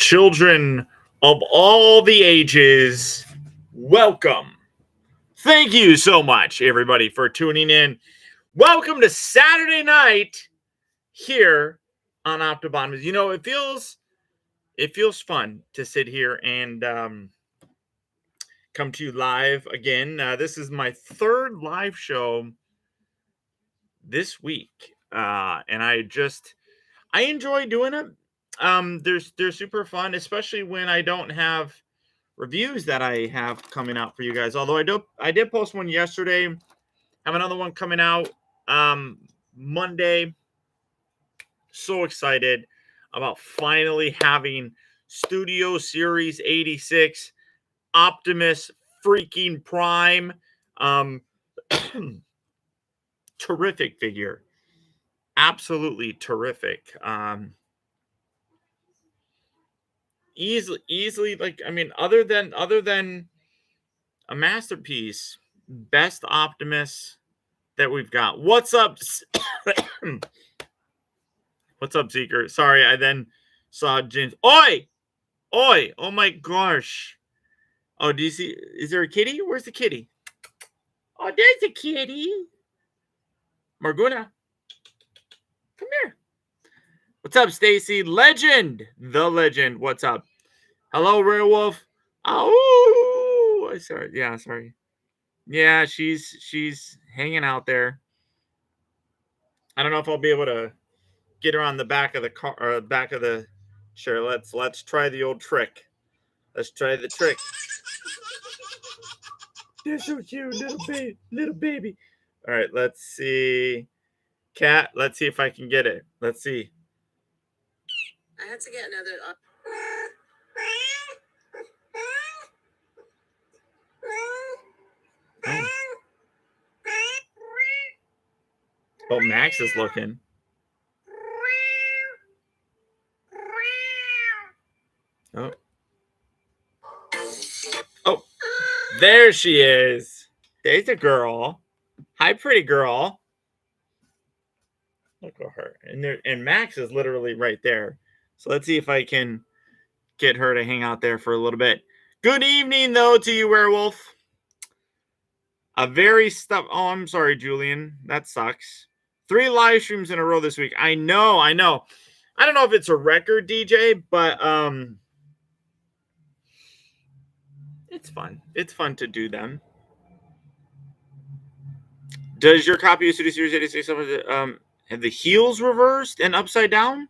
children of all the ages, welcome. Thank you so much, everybody, for tuning in. Welcome to Saturday night here on Optibotimus. You know, it feels fun to sit here and come to you live again. This is my third live show this week, and I enjoy doing it. They're super fun, especially when I don't have reviews that I have coming out for you guys. Although I did post one yesterday. Have another one coming out Monday. So excited about finally having Studio Series 86 Optimus freaking Prime. Terrific figure. Absolutely terrific. Easily, like, I mean, other than a masterpiece, best Optimus that we've got. What's up? What's up, Seeker? Sorry, I then saw James. Oi! Oi! Oh my gosh. Oh, do you see? Is there a kitty? Where's the kitty? Oh, there's a kitty. Marguna. Come here. What's up, Stacy? Legend. The legend. What's up? Hello, Rare Wolf. Oh, sorry. Yeah, sorry. Yeah, she's hanging out there. I don't know if I'll be able to get her on the back of the car or back of the chair. Let's try the old trick. Let's try the trick. They're so cute, little baby. All right, let's see. Cat, let's see if I can get it. Let's see. I had to get another. Oh, Max is looking. Oh. Oh, there she is. There's a girl. Hi, pretty girl. Look at her. And Max is literally right there. So let's see if I can get her to hang out there for a little bit. Good evening, though, to you, Werewolf. Oh, I'm sorry, Julian. That sucks. 3 live streams in a row this week. I know. I don't know if it's a record, DJ, but it's fun. It's fun to do them. Does your copy of Studio Series 86 have the heels reversed and upside down?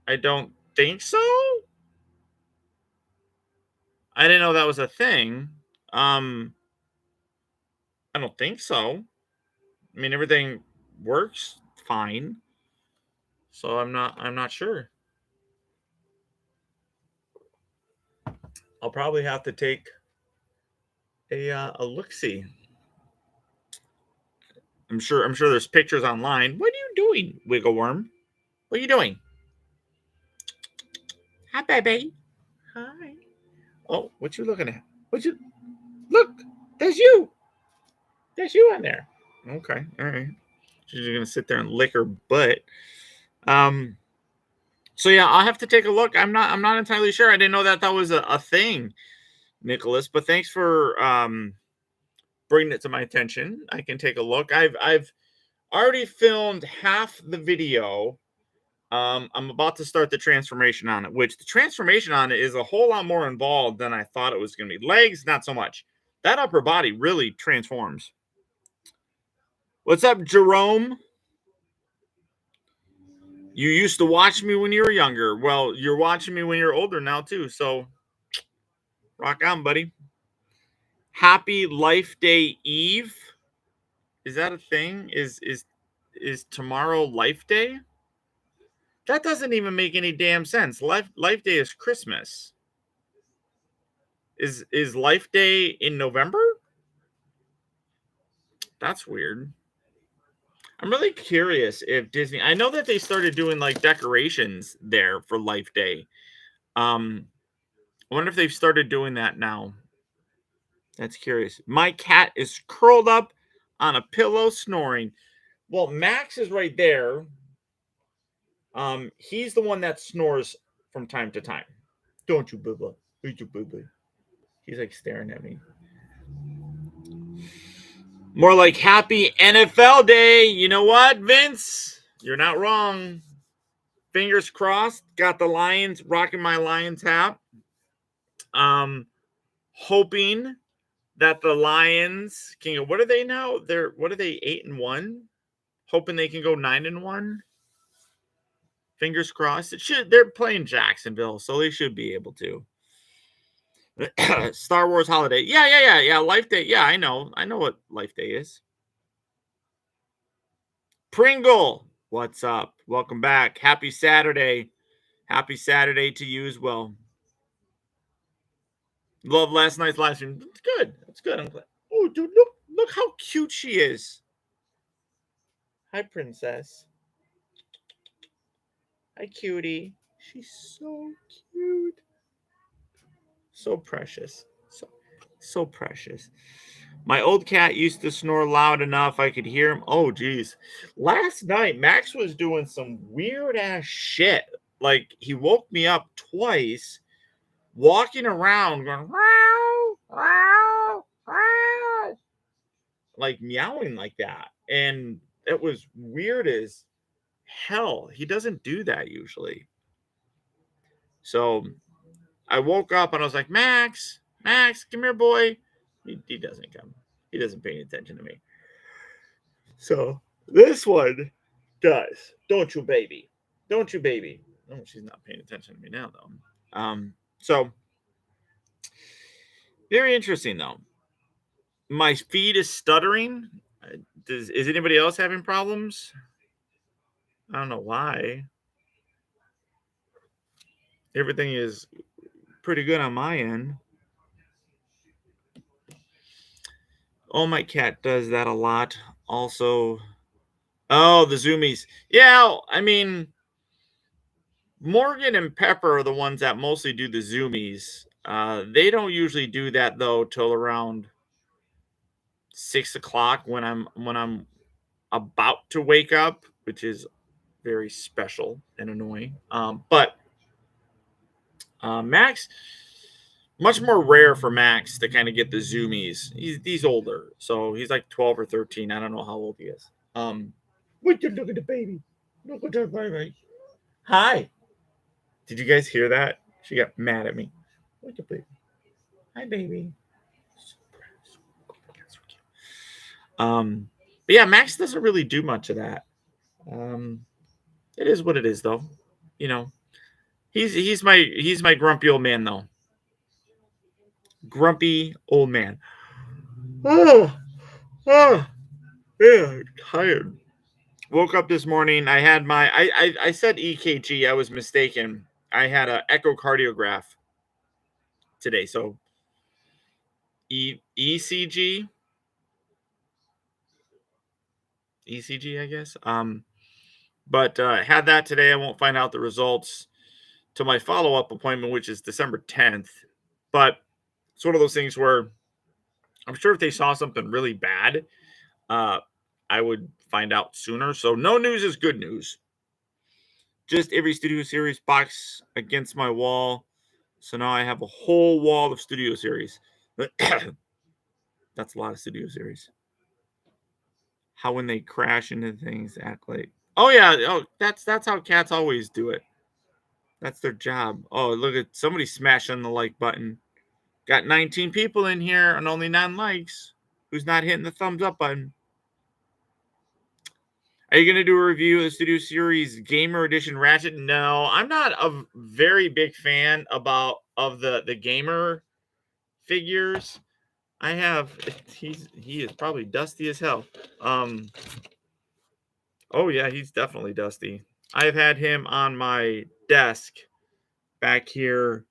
I don't think so. I didn't know that was a thing. I don't think so. I mean, everything works fine. So I'm not sure. I'll probably have to take a look-see. I'm sure there's pictures online. What are you doing, Wiggle Worm? What are you doing? Hi, baby. Hi. Oh, what you looking at? Look? There's you. There's you on there. Okay, all right. She's gonna sit there and lick her butt. So yeah, I'll have to take a look. I'm not entirely sure. I didn't know that was a thing, Nicholas. But thanks for bringing it to my attention. I can take a look. I've already filmed half the video. I'm about to start the transformation on it, which the transformation on it is a whole lot more involved than I thought it was going to be. Legs, not so much. That upper body really transforms. What's up, Jerome? You used to watch me when you were younger. Well, you're watching me when you're older now, too. So, rock on, buddy. Happy Life Day Eve. Is that a thing? Is tomorrow Life Day? That doesn't even make any damn sense. Life Day is Christmas. Is Life Day in November? That's weird. I'm really curious if Disney. I know that they started doing like decorations there for Life Day. I wonder if they've started doing that now. That's curious. My cat is curled up on a pillow snoring. Well, Max is right there. He's the one that snores from time to time. Don't you, Bubba? Don't you, Bubba? He's like staring at me. More like happy NFL day. You know what, Vince? You're not wrong. Fingers crossed. Got the Lions, rocking my Lions hat. Hoping that the Lions can go. What are they now? What are they? 8-1. Hoping they can go 9-1. Fingers crossed. They're playing Jacksonville, so they should be able to. Star Wars holiday. Yeah. Life Day. Yeah, I know what Life Day is. Pringle, what's up? Welcome back. Happy Saturday. Happy Saturday to you as well. Love last night's live stream. It's good. It's good. I'm glad. Oh, dude, look how cute she is. Hi, princess. Hi, cutie. She's so cute. So precious. So precious. My old cat used to snore loud enough I could hear him. Oh, geez. Last night, Max was doing some weird ass shit. Like, he woke me up twice, walking around, going, wow, wow, wow, like meowing like that. And it was weird as hell. He doesn't do that usually. So I woke up and I was like, Max, come here, boy. He doesn't come. He doesn't pay any attention to me. So this one does. Don't you, baby? Don't you, baby? Oh, she's not paying attention to me now, though. So very interesting, though. My feed is stuttering. Is anybody else having problems? I don't know why. Everything is pretty good on my end. Oh, my cat does that a lot. Also, oh, the zoomies. Yeah, I mean, Morgan and Pepper are the ones that mostly do the zoomies. They don't usually do that though till around 6 o'clock when I'm about to wake up, which is very special and annoying. But Max, much more rare for Max to kind of get the zoomies. He's older, so he's like 12 or 13. I don't know how old he is. Would you look at the baby? Look at the baby. Hi. Did you guys hear that? She got mad at me. Look at baby. Hi, baby. But yeah, Max doesn't really do much of that. It is what it is, though. You know, he's my grumpy old man, though. Grumpy old man. Oh, yeah, tired. Woke up this morning. I had I said EKG. I was mistaken. I had an echocardiograph today. So ECG, I guess. But had that today. I won't find out the results to my follow-up appointment, which is December 10th. But it's one of those things where I'm sure if they saw something really bad, I would find out sooner. So no news is good news. Just every Studio Series box against my wall. So now I have a whole wall of Studio Series. That's a lot of Studio Series. How when they crash into things, act like, oh yeah, oh that's how cats always do it. That's their job. Oh, look at somebody smashing the like button. Got 19 people in here and only 9 likes. Who's not hitting the thumbs up button? Are you going to do a review of the Studio Series Gamer Edition Ratchet? No, I'm not a very big fan of the gamer figures. I have he is probably dusty as hell. Oh yeah, he's definitely dusty. I've had him on my desk back here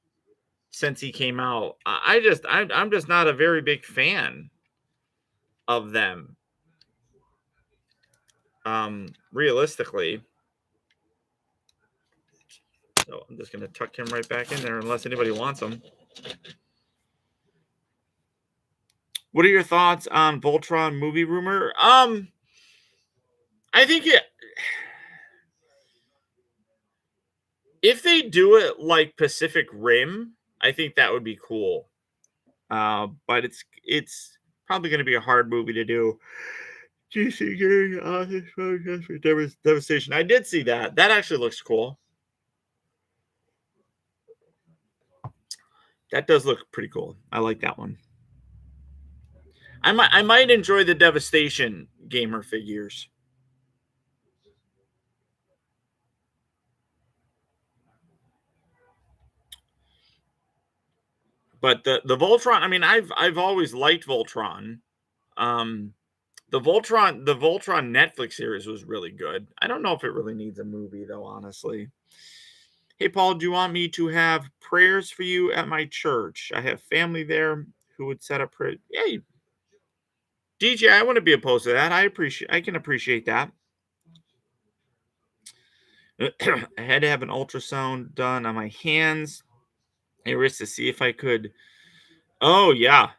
since he came out. I'm just not a very big fan of them. Realistically. So I'm just gonna tuck him right back in there unless anybody wants him. What are your thoughts on Voltron movie rumor? I think If they do it like Pacific Rim, I think that would be cool. But it's probably going to be a hard movie to do. GC Gang, Devastation. I did see that. That actually looks cool. That does look pretty cool. I like that one. I might enjoy the Devastation gamer figures. But the Voltron, I mean, I've always liked Voltron. The Voltron Netflix series was really good. I don't know if it really needs a movie though, honestly. Hey Paul, do you want me to have prayers for you at my church? I have family there who would set up prayer. Hey, DJ, I wouldn't be opposed to that. I can appreciate that. I had to have an ultrasound done on my hands and wrists to see if I could. Oh yeah.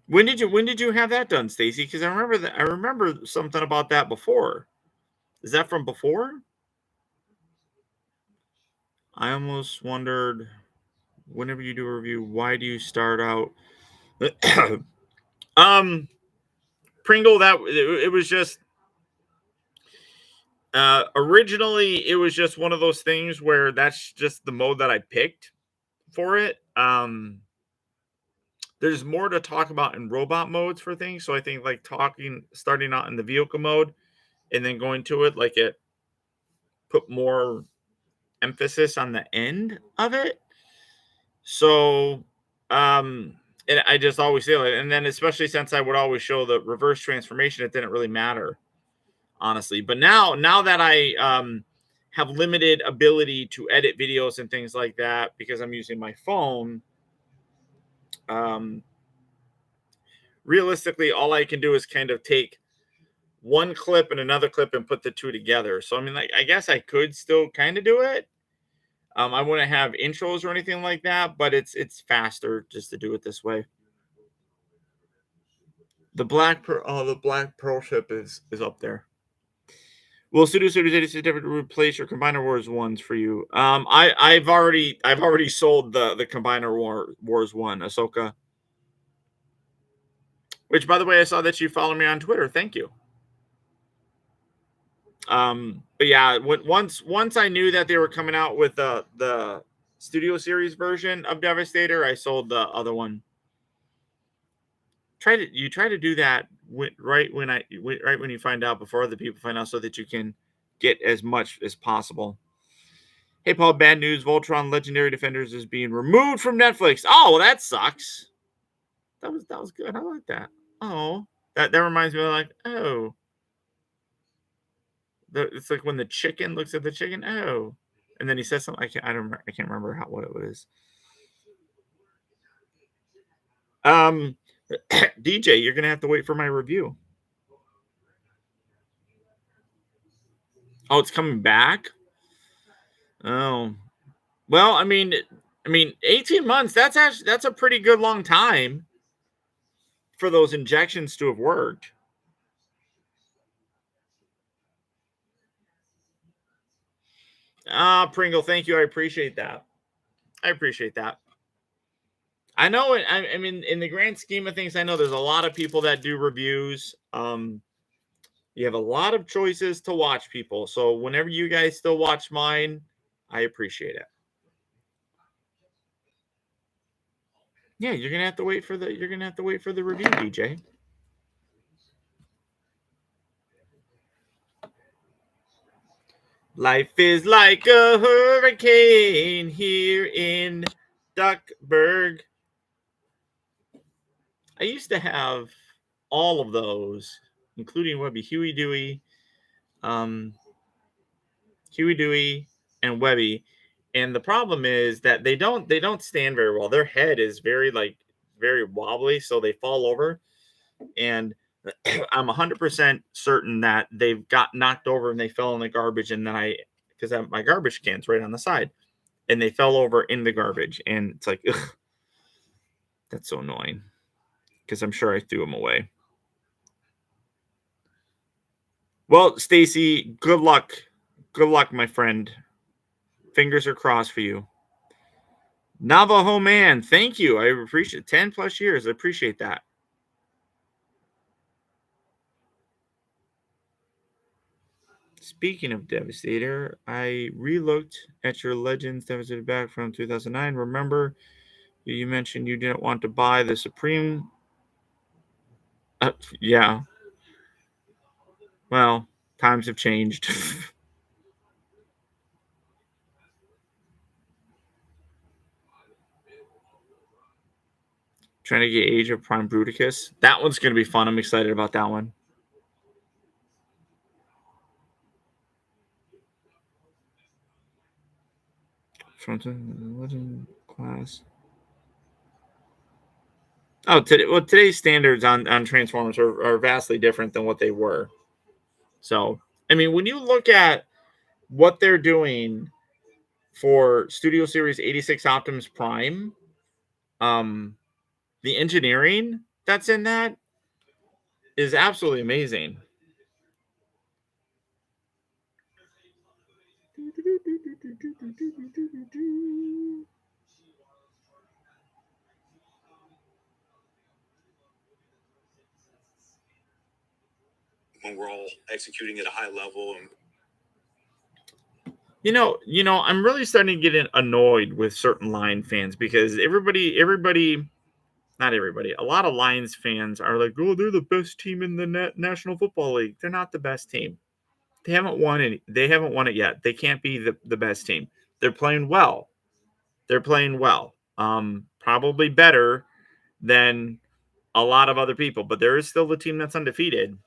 When did you have that done, Stacy? Because I remember something about that before. Is that from before? I almost wondered, whenever you do a review, why do you start out? Pringle, that it was just originally it was just one of those things where that's just the mode that I picked for it. There's more to talk about in robot modes for things, so I think like starting out in the vehicle mode and then going to it, like it put more emphasis on the end of it. So, and I just always say it, and then especially since I would always show the reverse transformation, it didn't really matter, honestly. But now that I have limited ability to edit videos and things like that because I'm using my phone, realistically, all I can do is kind of take one clip and another clip and put the two together. So I mean, like, I guess I could still kind of do it. I wouldn't have intros or anything like that, but it's faster just to do it this way. The Black Pearl ship is up there. Will Studio Series 86 replace your Combiner Wars ones for you? I've already sold the Combiner Wars one, Ahsoka. Which, by the way, I saw that you follow me on Twitter. Thank you. But yeah, once I knew that they were coming out with the Studio Series version of Devastator, I sold the other one. Try to do that right when you find out, before other people find out, so that you can get as much as possible. Hey Paul, bad news: Voltron Legendary Defenders is being removed from Netflix. Oh, well, that sucks. That was good. I like that. Oh, that reminds me of, like, oh, it's like when the chicken looks at the chicken. Oh, and then he says something. I can't remember what it was. DJ, you're gonna have to wait for my review. Oh, it's coming back. Oh, well, I mean, 18 months. That's a pretty good long time for those injections to have worked. Pringle, thank you. I appreciate that. I know it. I mean, in the grand scheme of things, I know there's a lot of people that do reviews. You have a lot of choices to watch, people. So whenever you guys still watch mine, I appreciate it. Yeah, you're gonna have to wait for the review, DJ. Life is like a hurricane here in Duckburg. I used to have all of those, including Webby, Huey, Dewey, and Webby. And the problem is that they don't stand very well. Their head is very wobbly, so they fall over. And I'm 100% certain that they've got knocked over and they fell in the garbage. And then because my garbage can's right on the side, and they fell over in the garbage. And it's like, ugh, that's so annoying, because I'm sure I threw them away. Well, Stacy, good luck. Good luck, my friend. Fingers are crossed for you. Navajo man, thank you. I appreciate 10 plus years. I appreciate that. Speaking of Devastator, I relooked at your Legends Devastator back from 2009. Remember, you mentioned you didn't want to buy the Supreme. Yeah. Well, times have changed. Trying to get Age of Prime Bruticus. That one's going to be fun. I'm excited about that one. From the Legend class. Oh, today's standards on Transformers are vastly different than what they were. So, I mean, when you look at what they're doing for Studio Series 86 Optimus Prime, the engineering that's in that is absolutely amazing. When we're all executing at a high level. And you know, I'm really starting to get annoyed with certain Lion fans because everybody, not everybody, a lot of Lions fans are like, oh, they're the best team in the National Football League. They're not the best team. They haven't won any. They haven't won it yet. They can't be the best team. They're playing well. They're playing well. Probably better than a lot of other people, but there is still the team that's undefeated.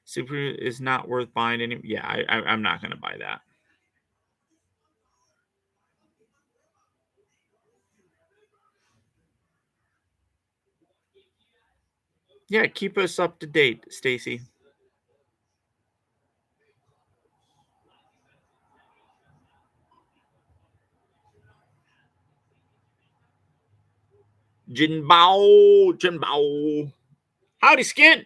Super is not worth buying any. Yeah, I'm not going to buy that. Yeah, keep us up to date, Stacy. Jinbao. Howdy, Skin.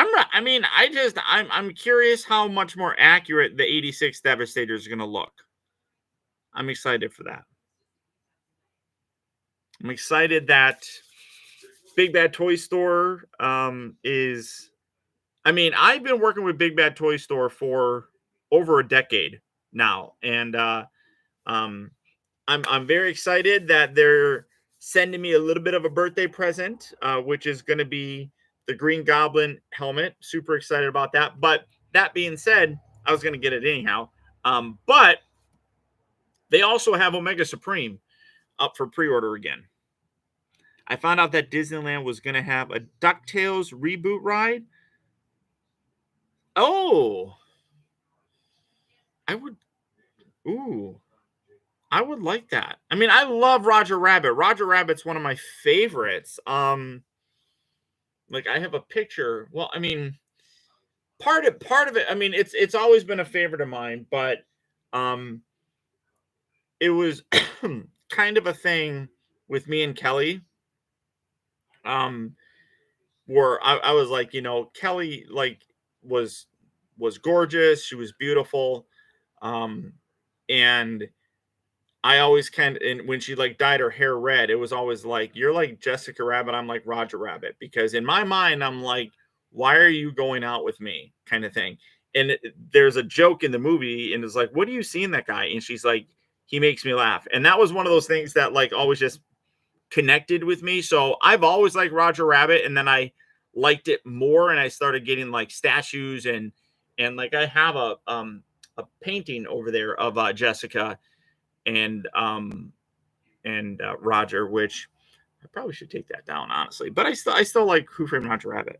I'm curious how much more accurate the 86 Devastator is going to look. I'm excited for that. I'm excited that Big Bad Toy Store is. I mean, I've been working with Big Bad Toy Store for over a decade now, and I'm very excited that they're sending me a little bit of a birthday present, which is going to be the Green Goblin helmet. Super excited about that. But that being said, I was going to get it anyhow. But they also have Omega Supreme up for pre-order again. I found out that Disneyland was going to have a DuckTales reboot ride. Oh, I would. Ooh, I would like that. I mean, I love Roger Rabbit. Roger Rabbit's one of my favorites. Like I have a picture. Well, I mean, part of it. I mean, it's always been a favorite of mine, but um, it was kind of a thing with me and Kelly. Um, where I was like, Kelly like was was gorgeous. She was beautiful. And I always and when she like dyed her hair red, it was always like, you're like Jessica Rabbit, I'm like Roger Rabbit. Because in my mind, I'm like, why are you going out with me? Kind of thing. And there's a joke in the movie, and it's like, what do you see in that guy? And she's like, he makes me laugh. And that was one of those things that like always just connected with me. So I've always liked Roger Rabbit, and then I liked it more, and I started getting like statues and like I have a painting over there of Jessica and Roger, which I probably should take that down, honestly. But I still like Who Framed Roger Rabbit.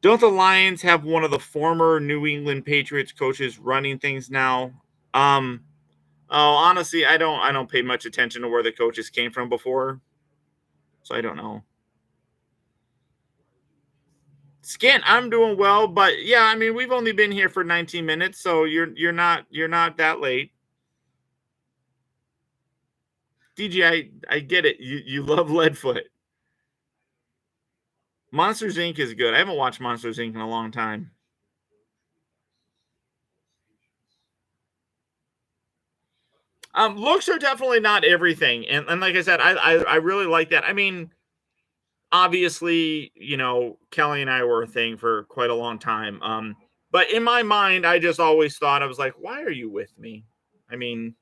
Don't the Lions have one of the former New England Patriots coaches running things now? Um, oh, honestly, I don't pay much attention to where the coaches came from before, so I don't know. Skint, I'm doing well, but yeah, I mean, we've only been here for 19 minutes, so you're not that late. DJ, I get it. You love Leadfoot. Monsters Inc. is good. I haven't watched Monsters Inc. in a long time. Looks are definitely not everything, and like I said, I really like that. I mean, obviously, you know, Kelly and I were a thing for quite a long time. But in my mind, I just always thought, I was like, why are you with me? I mean,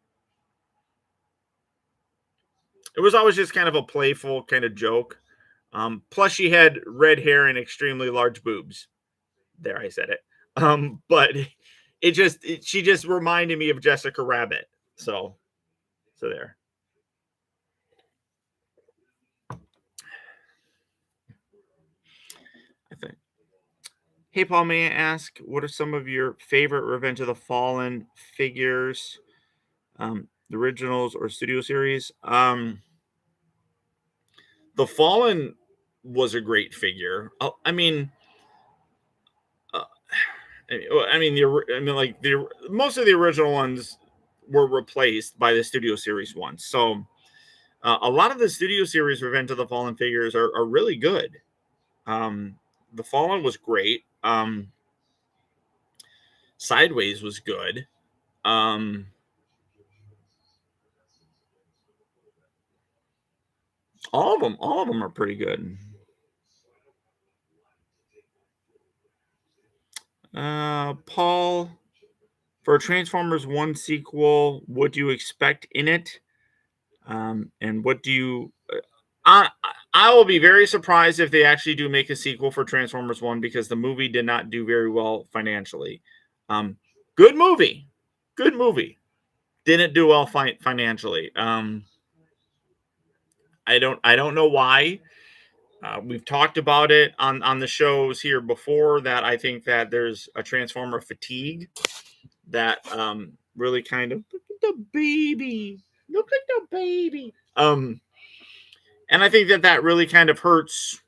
it was always just kind of a playful kind of joke. Plus, she had red hair and extremely large boobs. There, I said it. But she just reminded me of Jessica Rabbit. So there. I think. Hey, Paul, may I ask, what are some of your favorite Revenge of the Fallen figures, the originals or studio series? The Fallen was a great figure. I mean, uh, like the most of the original ones were replaced by the studio series ones. So a lot of the studio series Revenge of the Fallen figures are really good. The Fallen was great. Sideways was good. All of them are pretty good. Paul, for Transformers 1 sequel, what do you expect in it? And what do you. I, I will be very surprised if they actually do make a sequel for Transformers 1 because the movie did not do very well financially. Um, good movie. Good movie. Didn't do well financially. I don't know why. We've talked about it on the shows here before that I think that there's a Transformer fatigue that really kind of look at the baby. Look at the baby. And I think that that really kind of hurts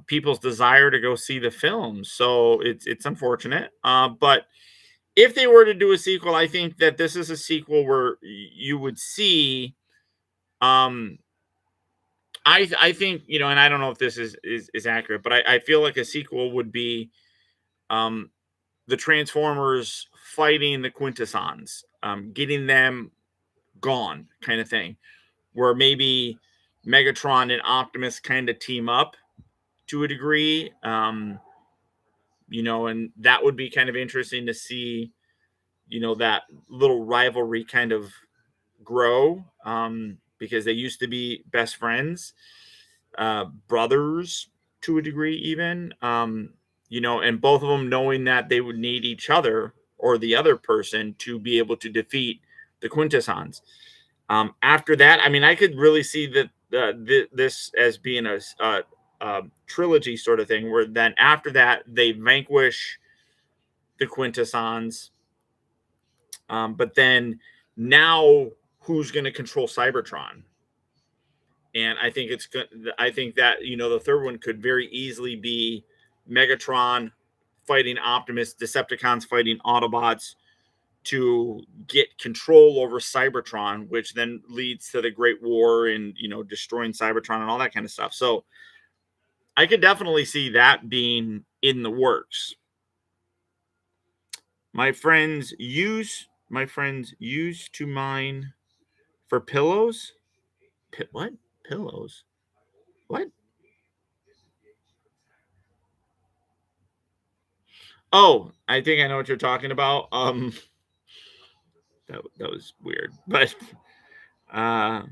people's desire to go see the film. So it's unfortunate. But if they were to do a sequel, I think that this is a sequel where you would see. Um, I think, you know, and I don't know if this is accurate, but I feel like a sequel would be um, the Transformers fighting the Quintessons, getting them gone, kind of thing, where maybe Megatron and Optimus kind of team up to a degree, you know, and that would be kind of interesting to see, you know, that little rivalry kind of grow, because they used to be best friends, brothers to a degree, even, you know, and both of them knowing that they would need each other or the other person to be able to defeat the Quintessons. After that, I mean, I could really see that this as being a trilogy sort of thing, where then after that they vanquish the Quintessons, but then now who's going to control Cybertron? And I think it's good. I think that, you know, the third one could very easily be Megatron fighting Optimus, Decepticons fighting Autobots to get control over Cybertron, which then leads to the Great War and, you know, destroying Cybertron and all that kind of stuff. So I could definitely see that being in the works. My friends used to mine for pillows. What pillows? What? Oh, I think I know what you're talking about. That was weird. But uh,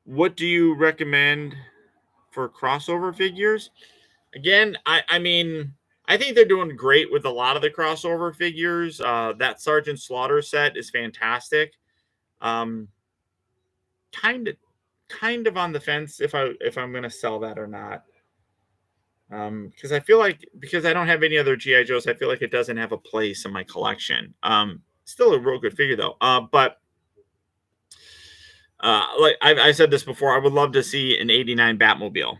what do you recommend for crossover figures? Again, I mean, I think they're doing great with a lot of the crossover figures. That Sergeant Slaughter set is fantastic. Um, kind of, kind of on the fence if I'm gonna sell that or not. Because I feel like because I don't have any other GI Joes, I feel like it doesn't have a place in my collection. Still a real good figure though. But like I said this before, I would love to see an '89 Batmobile.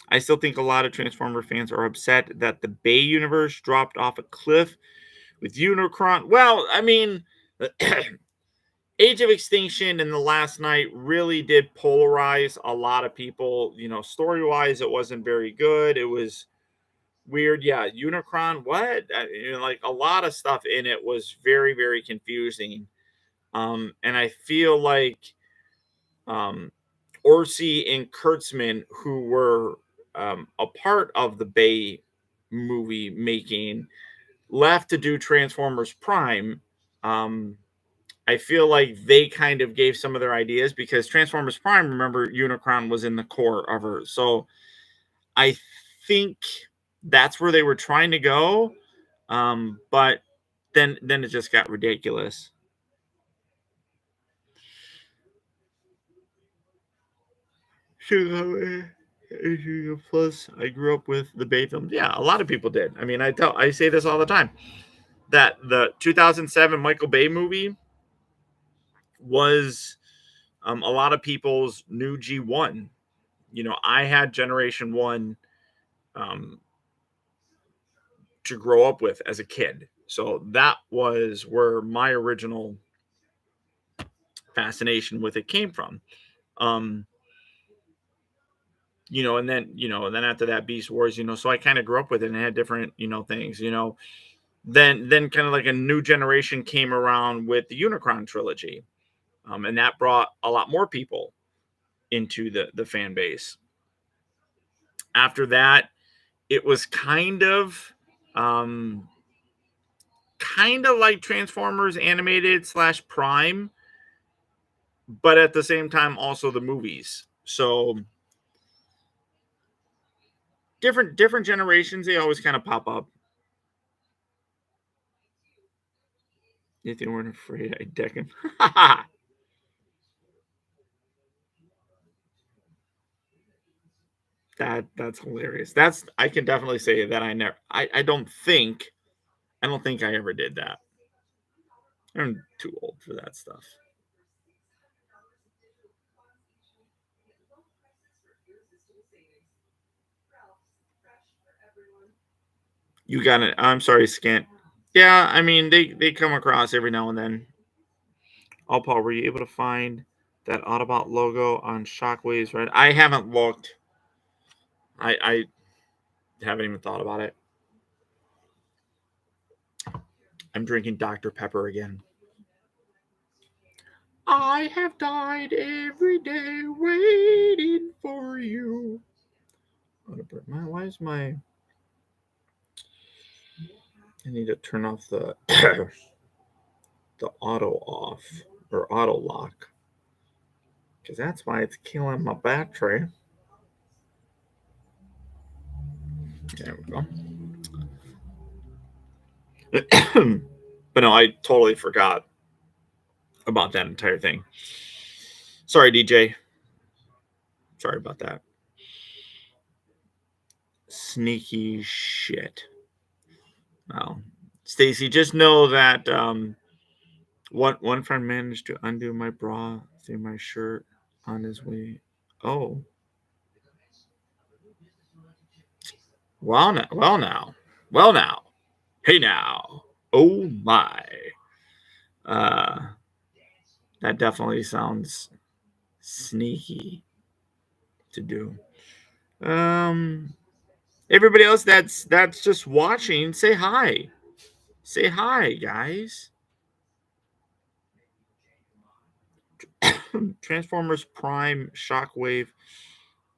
I still think a lot of Transformer fans are upset that the Bay universe dropped off a cliff with Unicron. Well, I mean, Age of Extinction and The Last Night really did polarize a lot of people. Story wise, it wasn't very good. It was weird. Yeah, Unicron, what? Like a lot of stuff in it was very, very confusing. And I feel like um, Orsi and Kurtzman, who were a part of the Bay movie making, left to do Transformers Prime. I feel like they kind of gave some of their ideas because Transformers Prime, remember, Unicron was in the core of her. So I think that's where they were trying to go. But then it just got ridiculous. Plus, I grew up with the Bay films. Yeah, a lot of people did. I mean, I say this all the time that the 2007 Michael Bay movie was a lot of people's new G1. I had Generation One um, to grow up with as a kid, so that was where my original fascination with it came from. Um, and then after that, Beast Wars. So I kind of grew up with it and had different things. Then kind of like a new generation came around with the Unicron trilogy, and that brought a lot more people into the fan base. After that, it was um, kind of like Transformers animated / Prime, but at the same time also the movies. So different generations, they always kind of pop up. If they weren't afraid, I'd deck him. That's hilarious. I can definitely say that I don't think I ever did that. I'm too old for that stuff. You got it. I'm sorry, Scant. Yeah, I mean they come across every now and then. Oh, Paul, were you able to find that Autobot logo on Shockwave's right? I haven't looked. I haven't even thought about it. I'm drinking Dr. Pepper again. I have died every day waiting for you. Why is my? I need to turn off the the auto off or auto lock because that's why it's killing my battery. There we go. But no, I totally forgot about that entire thing. Sorry, DJ. Sorry about that. Sneaky shit. Well, Stacy, just know that one friend managed to undo my bra through my shirt on his way. Oh, well now, hey now, oh my. Uh, that definitely sounds sneaky to do. Um, Everybody else that's just watching, say hi. Say hi, guys. Transformers Prime Shockwave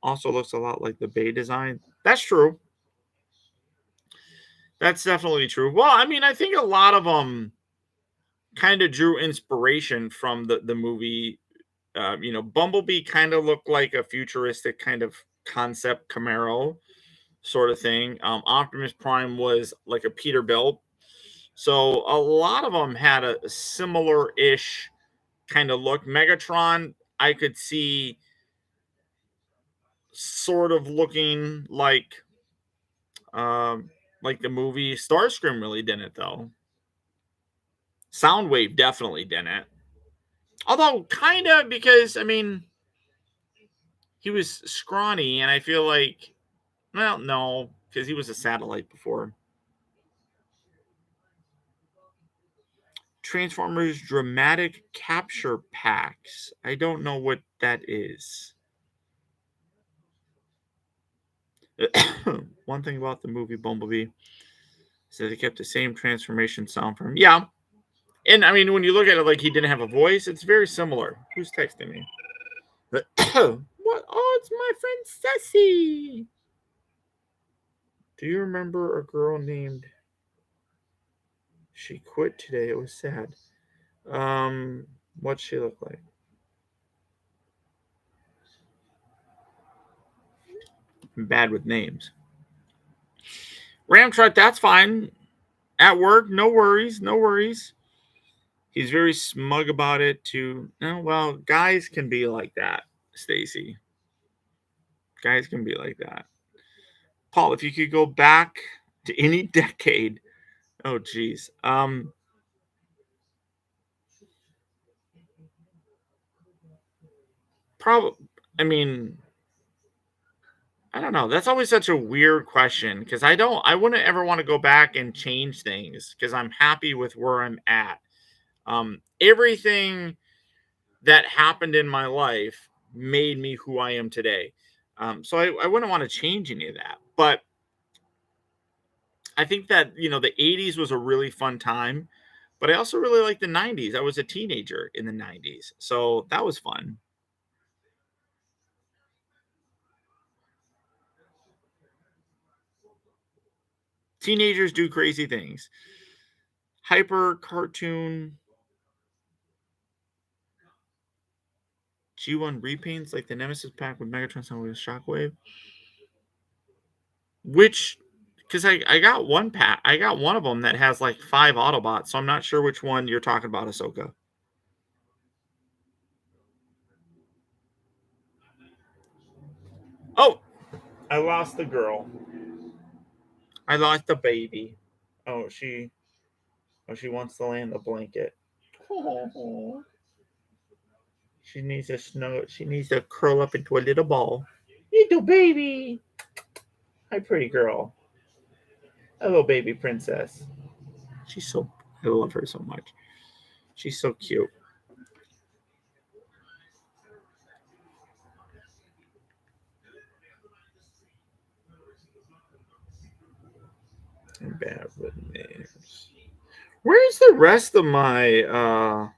also looks a lot like the Bay design. That's true. That's definitely true. Well, I mean, I think a lot of them kind of drew inspiration from the movie. Bumblebee kind of looked like a futuristic kind of concept Camaro sort of thing. Optimus Prime was like a Peterbilt. So a lot of them had a similar-ish kind of look. Megatron, I could see sort of looking like the movie. Starscream really didn't though. Soundwave definitely didn't. Although kind of because I mean he was scrawny and I feel like well no because he was a satellite before. Transformers dramatic capture packs. I don't know what that is. One thing about the movie Bumblebee is that they kept the same transformation sound from him. Yeah. And I mean, when you look at it like he didn't have a voice, it's very similar. Who's texting me? What? Oh, it's my friend Ceci. Do you remember a girl named... She quit today. It was sad. What'd she look like? I'm bad with names. Ramtrut, that's fine. At work, no worries, no worries. He's very smug about it too. Oh, well, guys can be like that, Stacy. Guys can be like that. Paul, if you could go back to any decade, oh geez. Probably, I mean, I don't know. That's always such a weird question because I wouldn't ever want to go back and change things because I'm happy with where I'm at. Everything that happened in my life made me who I am today. So I wouldn't want to change any of that. But I think that, the 80s was a really fun time, but I also really like the 90s. I was a teenager in the 90s. So that was fun. Teenagers do crazy things. Hyper cartoon G1 repaints like the Nemesis pack with Megatron sound with Shockwave. Which, because I got one pack, I got one of them that has like 5 Autobots, so I'm not sure which one you're talking about, Ahsoka. Oh, I lost the girl. I lost the baby. Oh, she wants to lay in the blanket. Oh, she needs to snuggle. She needs to curl up into a little ball. Little baby. Hi, pretty girl. Hello, baby princess. She's so... I love her so much. She's so cute. And bad with names. Where's the rest of my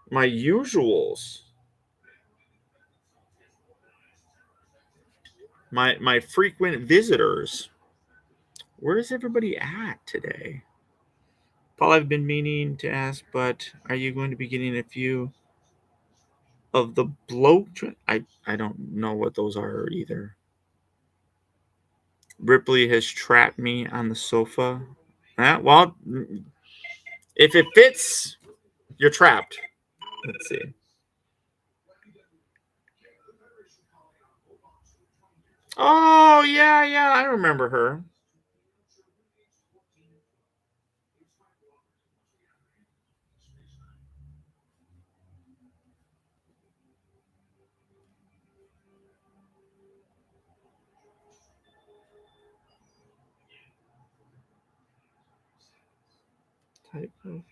my usuals? My frequent visitors. Where's everybody at today? Paul, I've been meaning to ask, but are you going to be getting a few of the blow? I don't know what those are either. Ripley has trapped me on the sofa. Well, if it fits, you're trapped. Let's see. Oh, yeah, I remember her. Type of...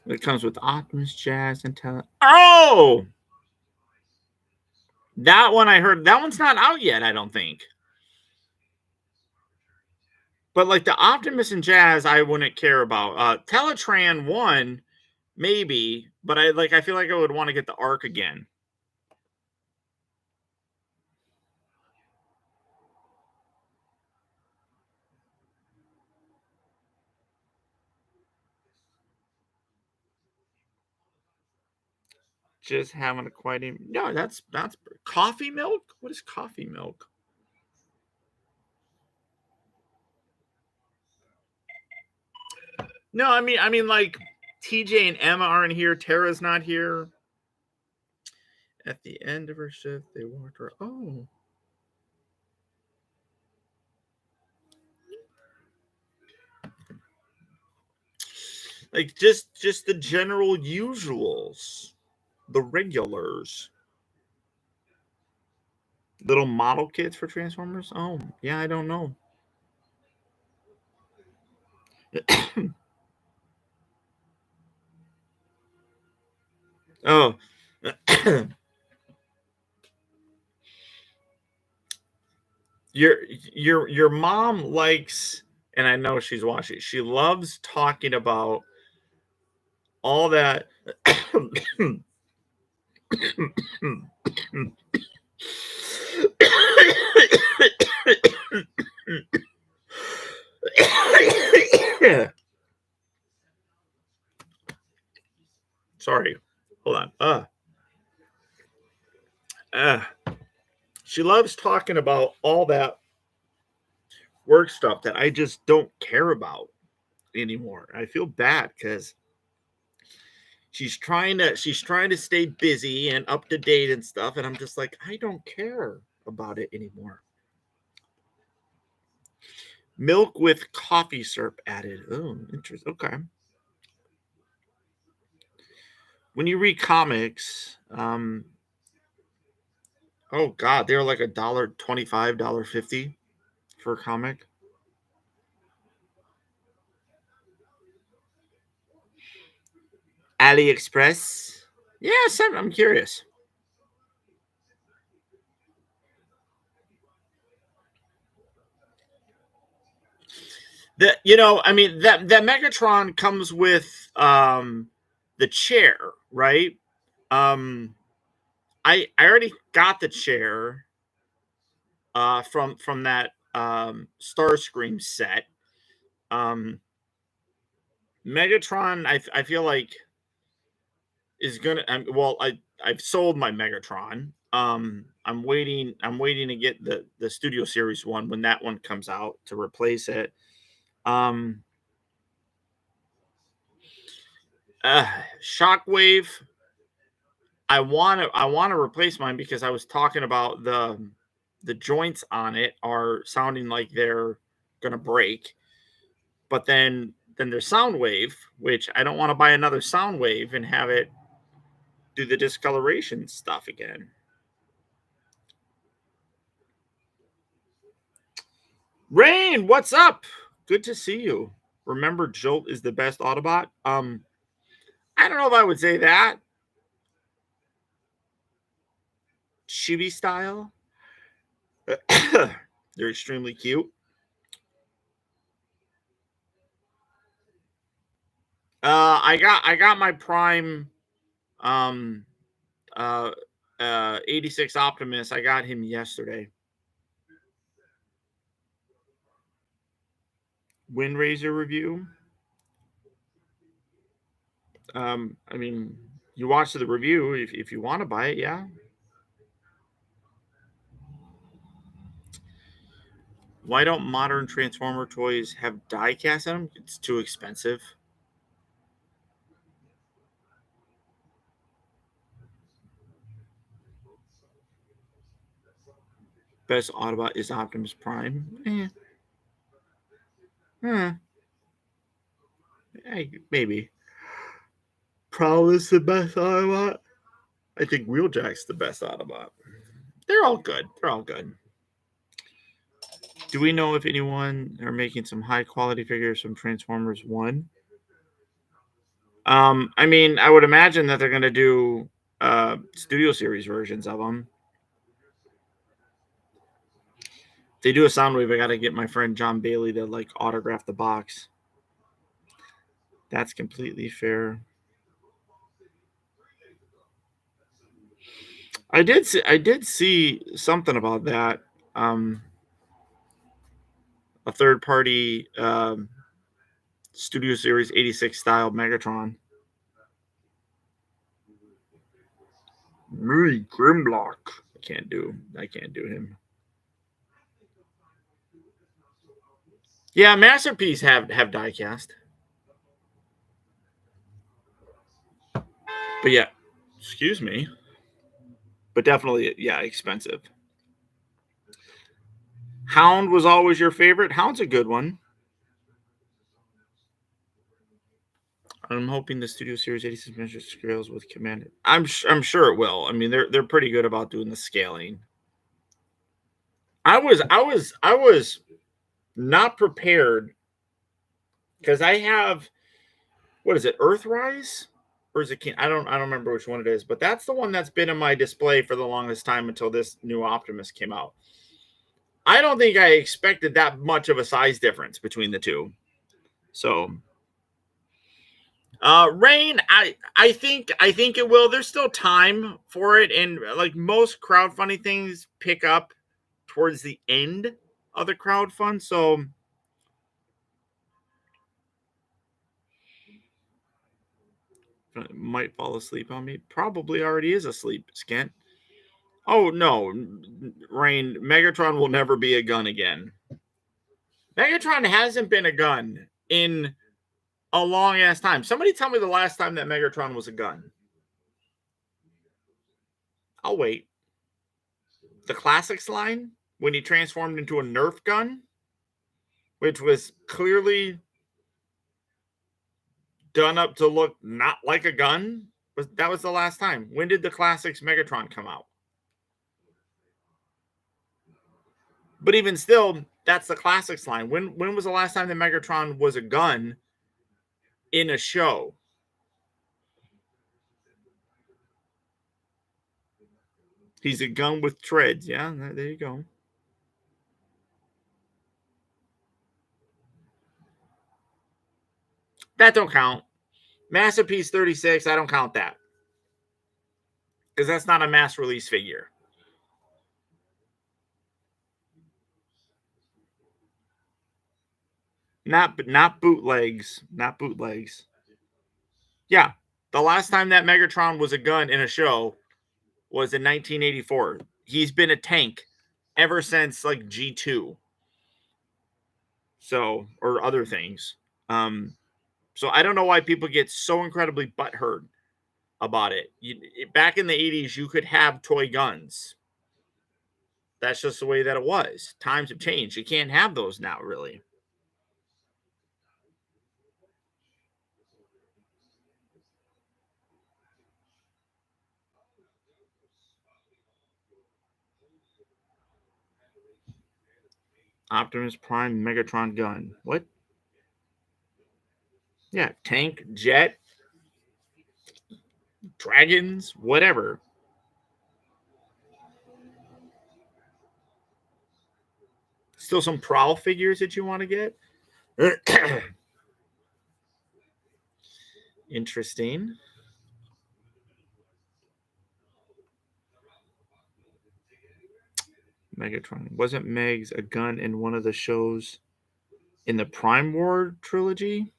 It comes with Optimus, Jazz, and Tele. Oh! That one I heard. That one's not out yet, I don't think. But like the Optimus and Jazz, I wouldn't care about. Teletran 1, maybe, but I feel like I would want to get the Arc again. Just having a quite... No, that's coffee milk. What is coffee milk? No, I mean like TJ and Emma aren't here. Tara's not here. At the end of her shift, they walked her. Oh. Like just the general usuals, the regulars. Little model kits for Transformers? Oh, yeah, I don't know. Oh. your mom likes, and I know she's watching, she loves talking about all that. Sorry, hold on. She loves talking about all that work stuff that I just don't care about anymore. I feel bad because she's trying to stay busy and up to date and stuff, and I'm just like, I don't care about it anymore. Milk with coffee syrup added. Oh, interesting. Okay. When you read comics, oh god, they're like $1.25, $1.50 for a comic. AliExpress. Yes, I'm curious. I mean, that Megatron comes with the chair, right? Um, I already got the chair from that Starscream set. Um, Megatron, I feel like is gonna. Well, I've sold my Megatron. I'm waiting to get the Studio Series one when that one comes out to replace it. Um, uh, Shockwave. I want to replace mine because I was talking about the joints on it are sounding like they're gonna break. But then there's Soundwave, which I don't want to buy another Soundwave and have it do the discoloration stuff again. Rain, what's up? Good to see you. Remember, Jolt is the best Autobot. I don't know if I would say that. Chibi style. They're extremely cute. I got my Prime um 86 Optimus. I got him yesterday. Windraiser review. I mean, you watch the review if you want to buy it, yeah. Why don't modern Transformer toys have die cast in them? It's too expensive. Best Autobot is Optimus Prime. Maybe. Prowess the best Autobot. I think Wheeljack's the best Autobot. They're all good. They're all good. Do we know if anyone are making some high quality figures from Transformers 1? I mean, I would imagine that they're going to do Studio Series versions of them. If they do a Soundwave, I got to get my friend John Bailey to like autograph the box. That's completely fair. I did see something about that. A third party Studio Series 86 style Megatron. Murray Grimlock. I can't do him. Yeah, Masterpiece have diecast. But yeah, excuse me. But definitely, yeah, expensive. Hound was always your favorite. Hound's a good one. I'm hoping the Studio Series 86 measure scales with Commander. I'm sure it will. I mean, they're pretty good about doing the scaling. I was not prepared because I have, what is it, Earthrise? Or is it I don't remember which one it is, but that's the one that's been in my display for the longest time until this new Optimus came out. I don't think I expected that much of a size difference between the two. So Rain, I think it will. There's still time for it, and like most crowdfunding things pick up towards the end of the crowdfund. So might fall asleep on me. Probably already is asleep, Skent. Oh no, Rain, Megatron will never be a gun again. Megatron hasn't been a gun in a long ass time. Somebody tell me the last time that Megatron was a gun. I'll wait. The Classics line, when he transformed into a Nerf gun, which was clearly done up to look not like a gun, that was the last time. When did the Classics Megatron come out? But even still, that's the Classics line. When was the last time the Megatron was a gun in a show? He's a gun with treads. Yeah, there you go. That don't count. Masterpiece 36, I don't count that. Because that's not a mass release figure. Not bootlegs. Not bootlegs. Yeah. The last time that Megatron was a gun in a show was in 1984. He's been a tank ever since like G2. So, or other things. So I don't know why people get so incredibly butthurt about it. Back in the 80s, you could have toy guns. That's just the way that it was. Times have changed. You can't have those now, really. Optimus Prime Megatron gun. What? Yeah, tank, jet, dragons, whatever. Still some Prowl figures that you want to get? Interesting. Megatron. Wasn't Megs a gun in one of the shows in the Prime War trilogy?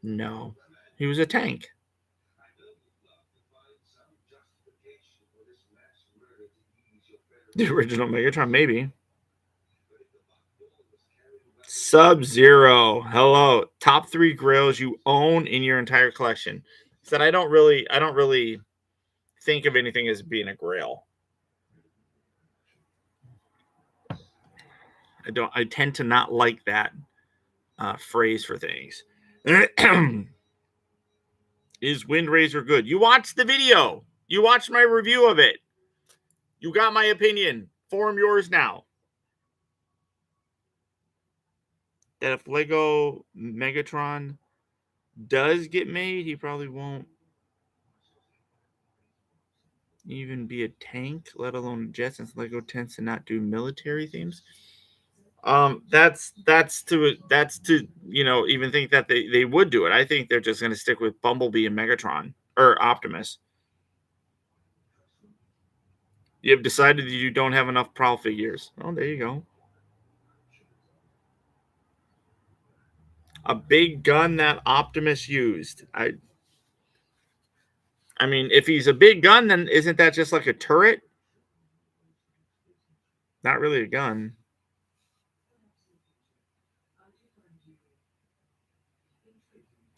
No. He was a tank. The original Megatron, maybe. Sub-Zero. Hello. Top 3 grails you own in your entire collection. Said I don't really think of anything as being a grail. I tend to not like that phrase for things. Is Windraiser good? You watched the video. You watched my review of it. You got my opinion. Form yours now. That if Lego Megatron does get made, he probably won't even be a tank, let alone a jet, since Lego tends to not do military themes. That's to even think that they would do it. I think they're just going to stick with Bumblebee and Megatron or Optimus. You've decided that you don't have enough Prowl figures. Oh, there you go. A big gun that Optimus used. I mean, if he's a big gun, then isn't that just like a turret? Not really a gun.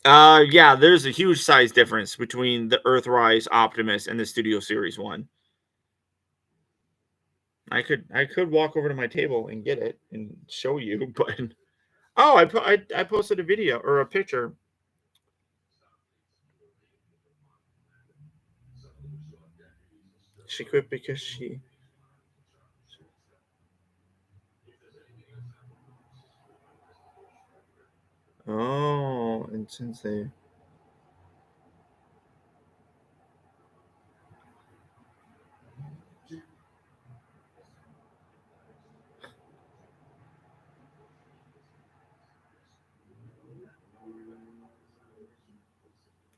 Yeah, there's a huge size difference between the Earthrise Optimus and the Studio Series 1. I could walk over to my table and get it and show you, but I posted a video or a picture She quit because she. Oh, and since they.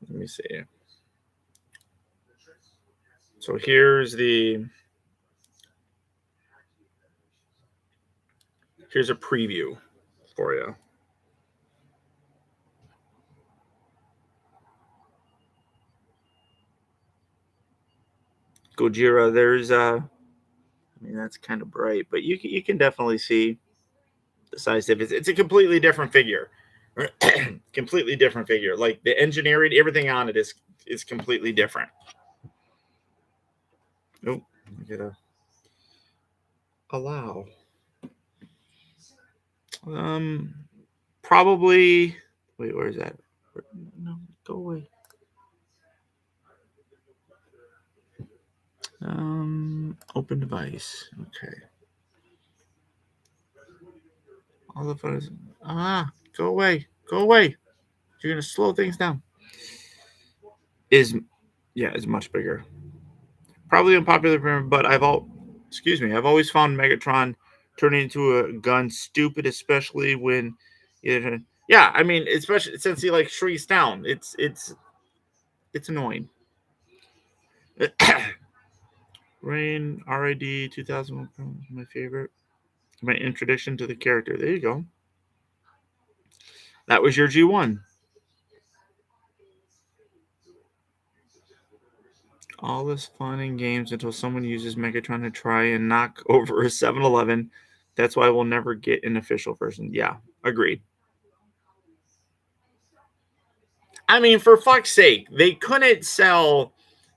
Let me see. So here's a preview for you. Gojira, there's I mean that's kind of bright, but you can definitely see the size difference. It's a completely different figure. Completely different figure. Like the engineering, everything on it is completely different. Nope. I gotta allow. Probably. Wait, where is that? No, go away. Open device. Okay. All the photos. Go away. Go away. You're gonna slow things down. Is much bigger. Probably unpopular, but I've always found Megatron turning into a gun stupid, especially when yeah, I mean, especially since he like shrinks down. It's annoying. Rain RID 2001, my favorite. My introduction to the character. There you go. That was your G1. All this fun and games until someone uses Megatron to try and knock over a 7-Eleven. That's why we'll never get an official version. Yeah, agreed. I mean, for fuck's sake, they couldn't sell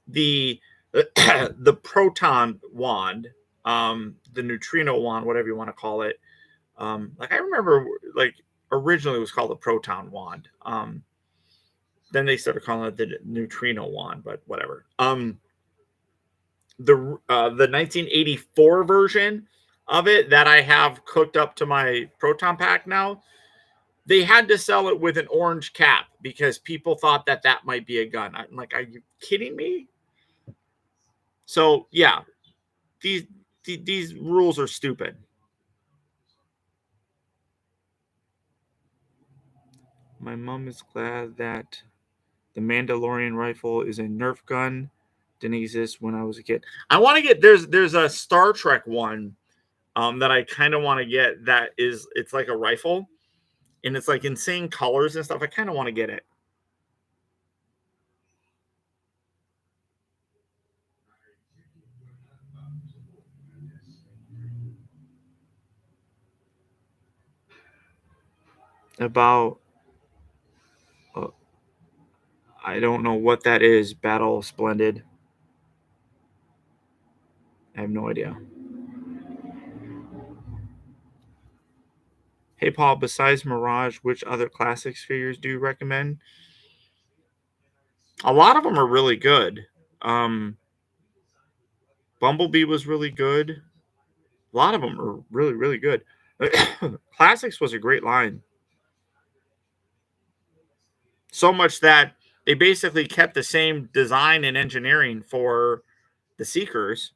the the proton wand, the neutrino wand, whatever you want to call it. Like I remember, like originally it was called the proton wand. Then they started calling it the neutrino wand, but whatever. The 1984 version of it that I have cooked up to my proton pack now, they had to sell it with an orange cap because people thought that that might be a gun. I'm like, are you kidding me? So yeah, these rules are stupid. My mom is glad that the Mandalorian rifle is a Nerf gun. Didn't exist when I was a kid. I want to get there's a Star Trek one that I kind of want to get. It's like a rifle and it's like insane colors and stuff. I kind of want to get it. About I don't know what that is. Battle Splendid. I have no idea. Hey Paul, besides Mirage, which other classics figures do you recommend? A lot of them are really good. Bumblebee was really good. A lot of them are really, really good. Classics was a great line. So much that they basically kept the same design and engineering for the Seekers.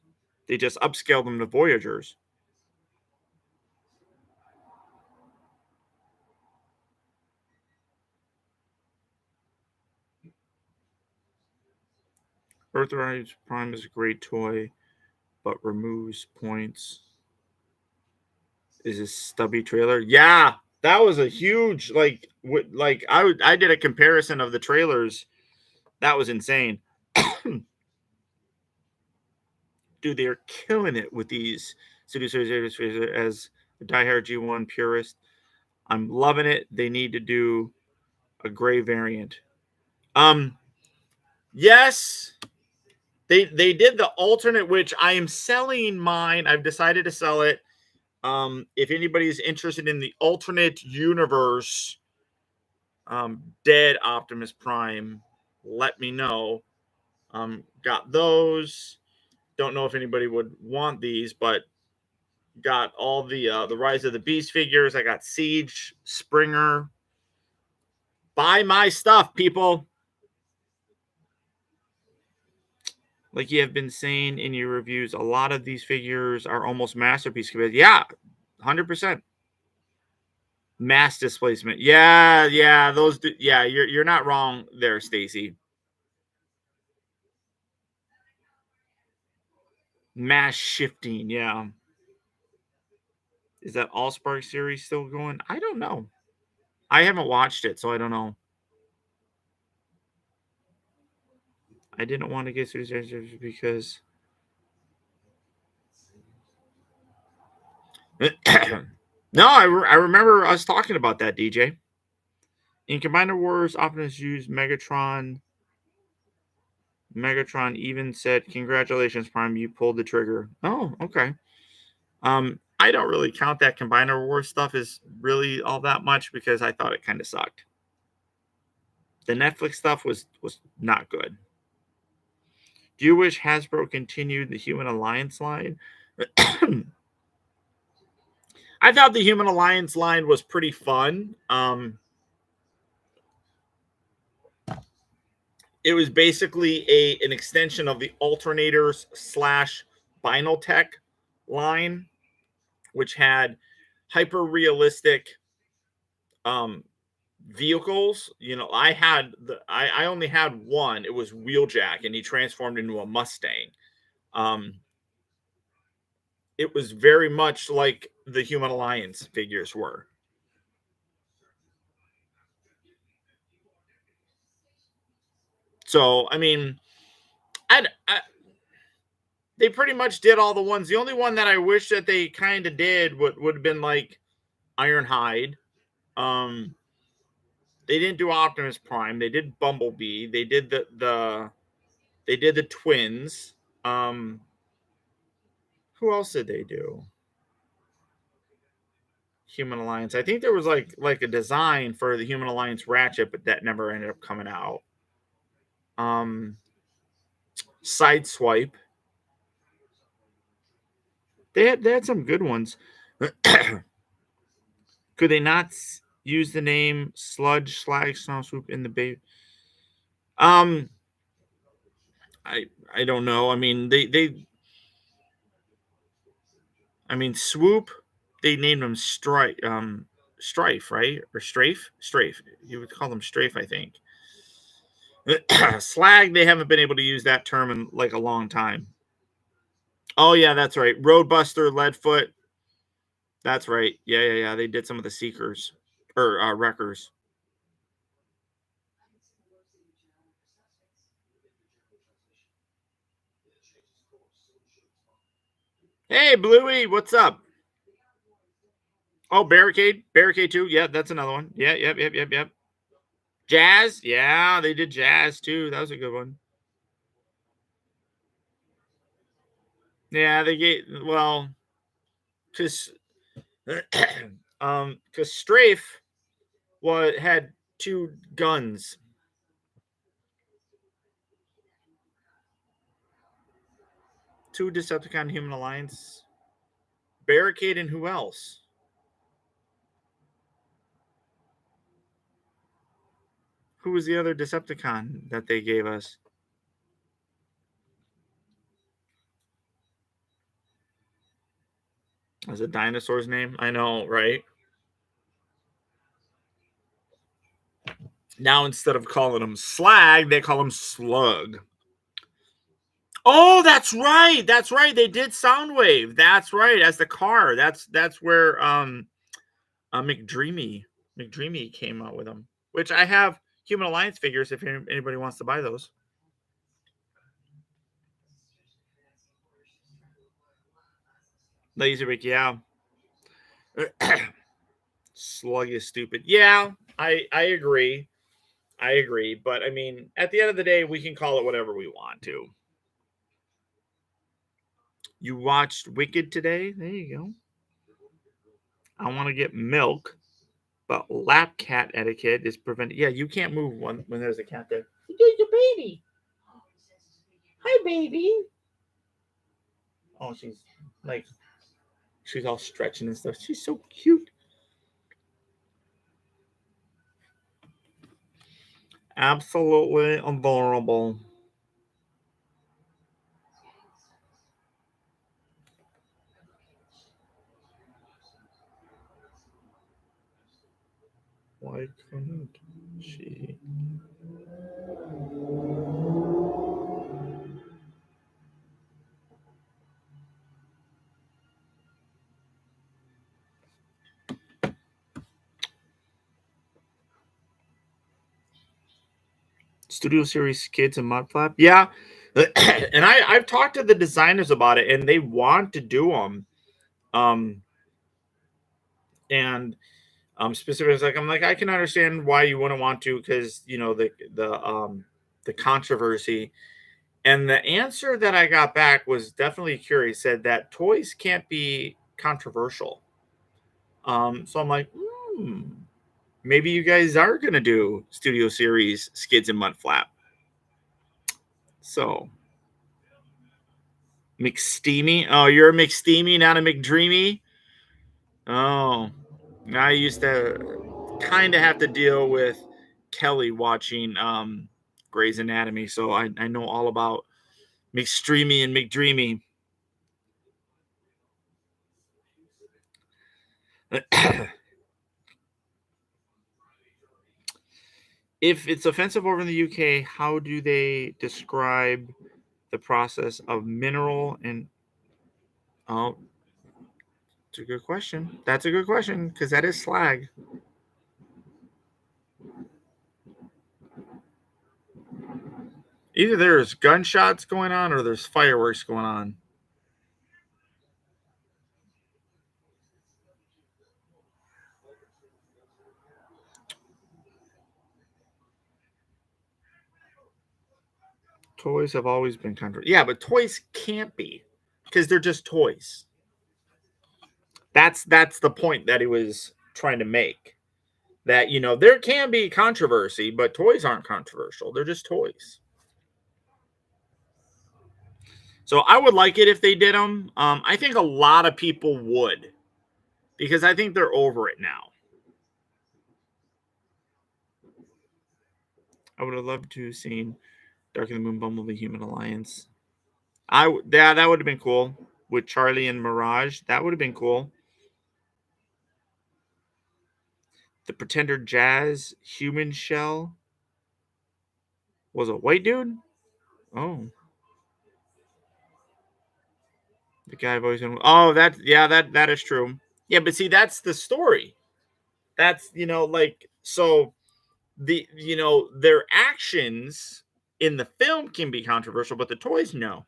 They just upscaled them to Voyagers. Earthrise Prime is a great toy, but removes points. Is a stubby trailer? Yeah, that was a huge I did a comparison of the trailers. That was insane. Dude, they're killing it with these as a diehard G1 purist. I'm loving it. They need to do a gray variant. Yes, they did the alternate, which I am selling mine. I've decided to sell it. If anybody's interested in the alternate universe, dead Optimus Prime, let me know. Got those. Don't know if anybody would want these, but got all the Rise of the Beast figures. I got Siege, Springer. Buy my stuff, people. Like you have been saying in your reviews, a lot of these figures are almost masterpiece. Yeah, 100%. Mass displacement. Yeah, those. Yeah, you're not wrong there, Stacy. Mass shifting. Yeah. Is that All-Spark series still going? I don't know. I haven't watched it, so I don't know. I didn't want to get through this because no, I remember us talking about that, DJ. In Combiner Wars, Optimus used Megatron. Megatron even said, "Congratulations, Prime, you pulled the trigger." Oh, okay. I don't really count that Combiner Wars stuff as really all that much because I thought it kind of sucked. The Netflix stuff was not good. Do you wish Hasbro continued the Human Alliance line? I thought the Human Alliance line was pretty fun. It was basically an extension of the alternators / Binotech line, which had hyper realistic vehicles. You know, I only had one. It was Wheeljack, and he transformed into a Mustang. It was very much like the Human Alliance figures were. So, I mean, they pretty much did all the ones. The only one that I wish that they kind of did would have been like Ironhide. They didn't do Optimus Prime. They did Bumblebee. They did the twins. Who else did they do? Human Alliance. I think there was like a design for the Human Alliance Ratchet, but that never ended up coming out. Sideswipe. They had some good ones. Could they not use the name Sludge Slag Snow Swoop in the baby? I don't know. I mean Swoop. They named him Strife, right? Or Strafe. You would call them Strafe, I think. Slag. They haven't been able to use that term in like a long time. Oh yeah, that's right. Roadbuster, Leadfoot. That's right. Yeah. They did some of the Seekers or Wreckers. Hey, Bluey, what's up? Oh, Barricade 2. Yeah, that's another one. Yeah, yep. Jazz. Yeah, they did Jazz too. That was a good one. Yeah, they gave because Strafe had 2 guns. 2 Decepticon Human Alliance. Barricade and who else? Who was the other Decepticon that they gave us? Was a dinosaur's name? I know, right? Now instead of calling him Slag, they call him Slug. Oh, that's right. That's right. They did Soundwave. That's right. As the car. That's where McDreamy came out with them. Which I have Human Alliance figures if anybody wants to buy those. Laserbeak, yeah. Slug is stupid. Yeah, I agree. I agree. But I mean, at the end of the day, we can call it whatever we want to. You watched Wicked today? There you go. I want to get milk, but lap cat etiquette is prevented. Yeah, you can't move when there's a cat there. There's a baby. Hi, baby. Oh, she's all stretching and stuff. She's so cute. Absolutely adorable. Why couldn't she? Studio Series Kids and Mudflap? Yeah. And I've talked to the designers about it, and they want to do them. And specifically, like I'm like, I can understand why you wouldn't want to, because the controversy. And the answer that I got back was definitely curious. Said that toys can't be controversial. So I'm like, maybe you guys are gonna do Studio Series Skids and Mudflap. So McSteamy. Oh, you're a McSteamy, not a McDreamy. Oh, I used to kind of have to deal with Kelly watching Grey's Anatomy, so I know all about McStreamy and McDreamy. If it's offensive over in the UK, how do they describe the process of mineral and oh, it's a good question. That's a good question, because that is slag. Either there's gunshots going on or there's fireworks going on. Toys have always been controversial. Yeah, but toys can't be, because they're just toys. That's the point that he was trying to make. That there can be controversy, but toys aren't controversial. They're just toys. So I would like it if they did them. I think a lot of people would, because I think they're over it now. I would have loved to have seen Dark of the Moon, Bumblebee, Human Alliance. Yeah, that would have been cool with Charlie and Mirage. That would have been cool. The Pretender Jazz Human Shell was a white dude. Oh, the guy I've always been. Oh, that is true. Yeah, but see, that's the story. That's so their actions in the film can be controversial, but the toys no.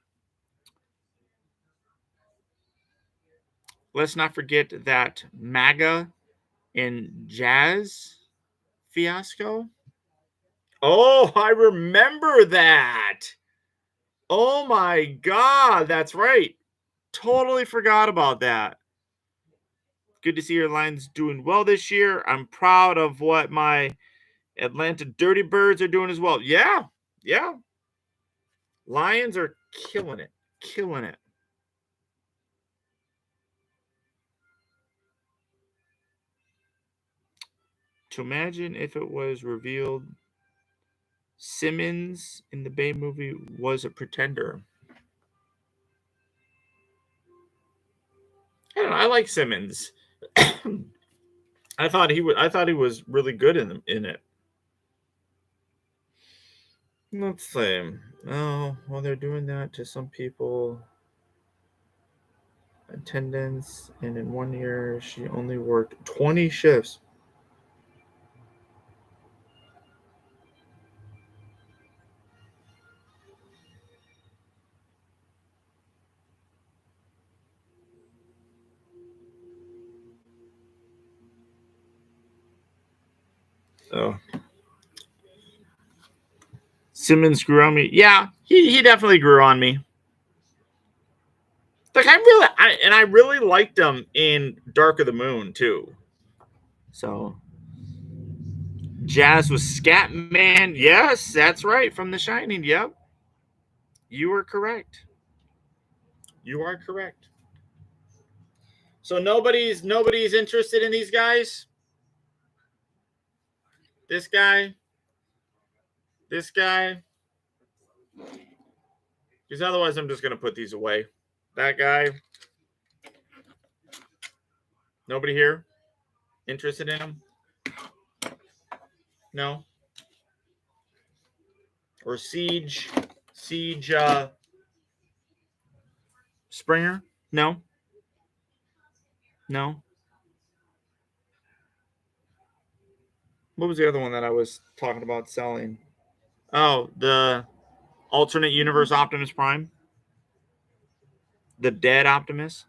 Let's not forget that MAGA and Jazz fiasco. Oh, I remember that. Oh my God, that's right. Totally forgot about that. Good to see your Lions doing well this year. I'm proud of what my Atlanta Dirty Birds are doing as well. Yeah. Lions are killing it. Killing it. To imagine if it was revealed Simmons in the Bay movie was a pretender. I don't know. I like Simmons. I thought he was really good in it. Let's see. Oh, well, they're doing that to some people. Attendance, and in 1 year, she only worked 20 shifts. So Simmons grew on me. Yeah, he definitely grew on me. Like I really liked him in Dark of the Moon too. So Jazz was Scatman. Yes, that's right, from The Shining. Yep, you were correct. You are correct. So nobody's interested in these guys. This guy. This guy. Because otherwise I'm just going to put these away. That guy. Nobody here interested in him? No? Or Siege Springer? No? No? What was the other one that I was talking about selling? Oh, the alternate universe Optimus Prime? The dead Optimus?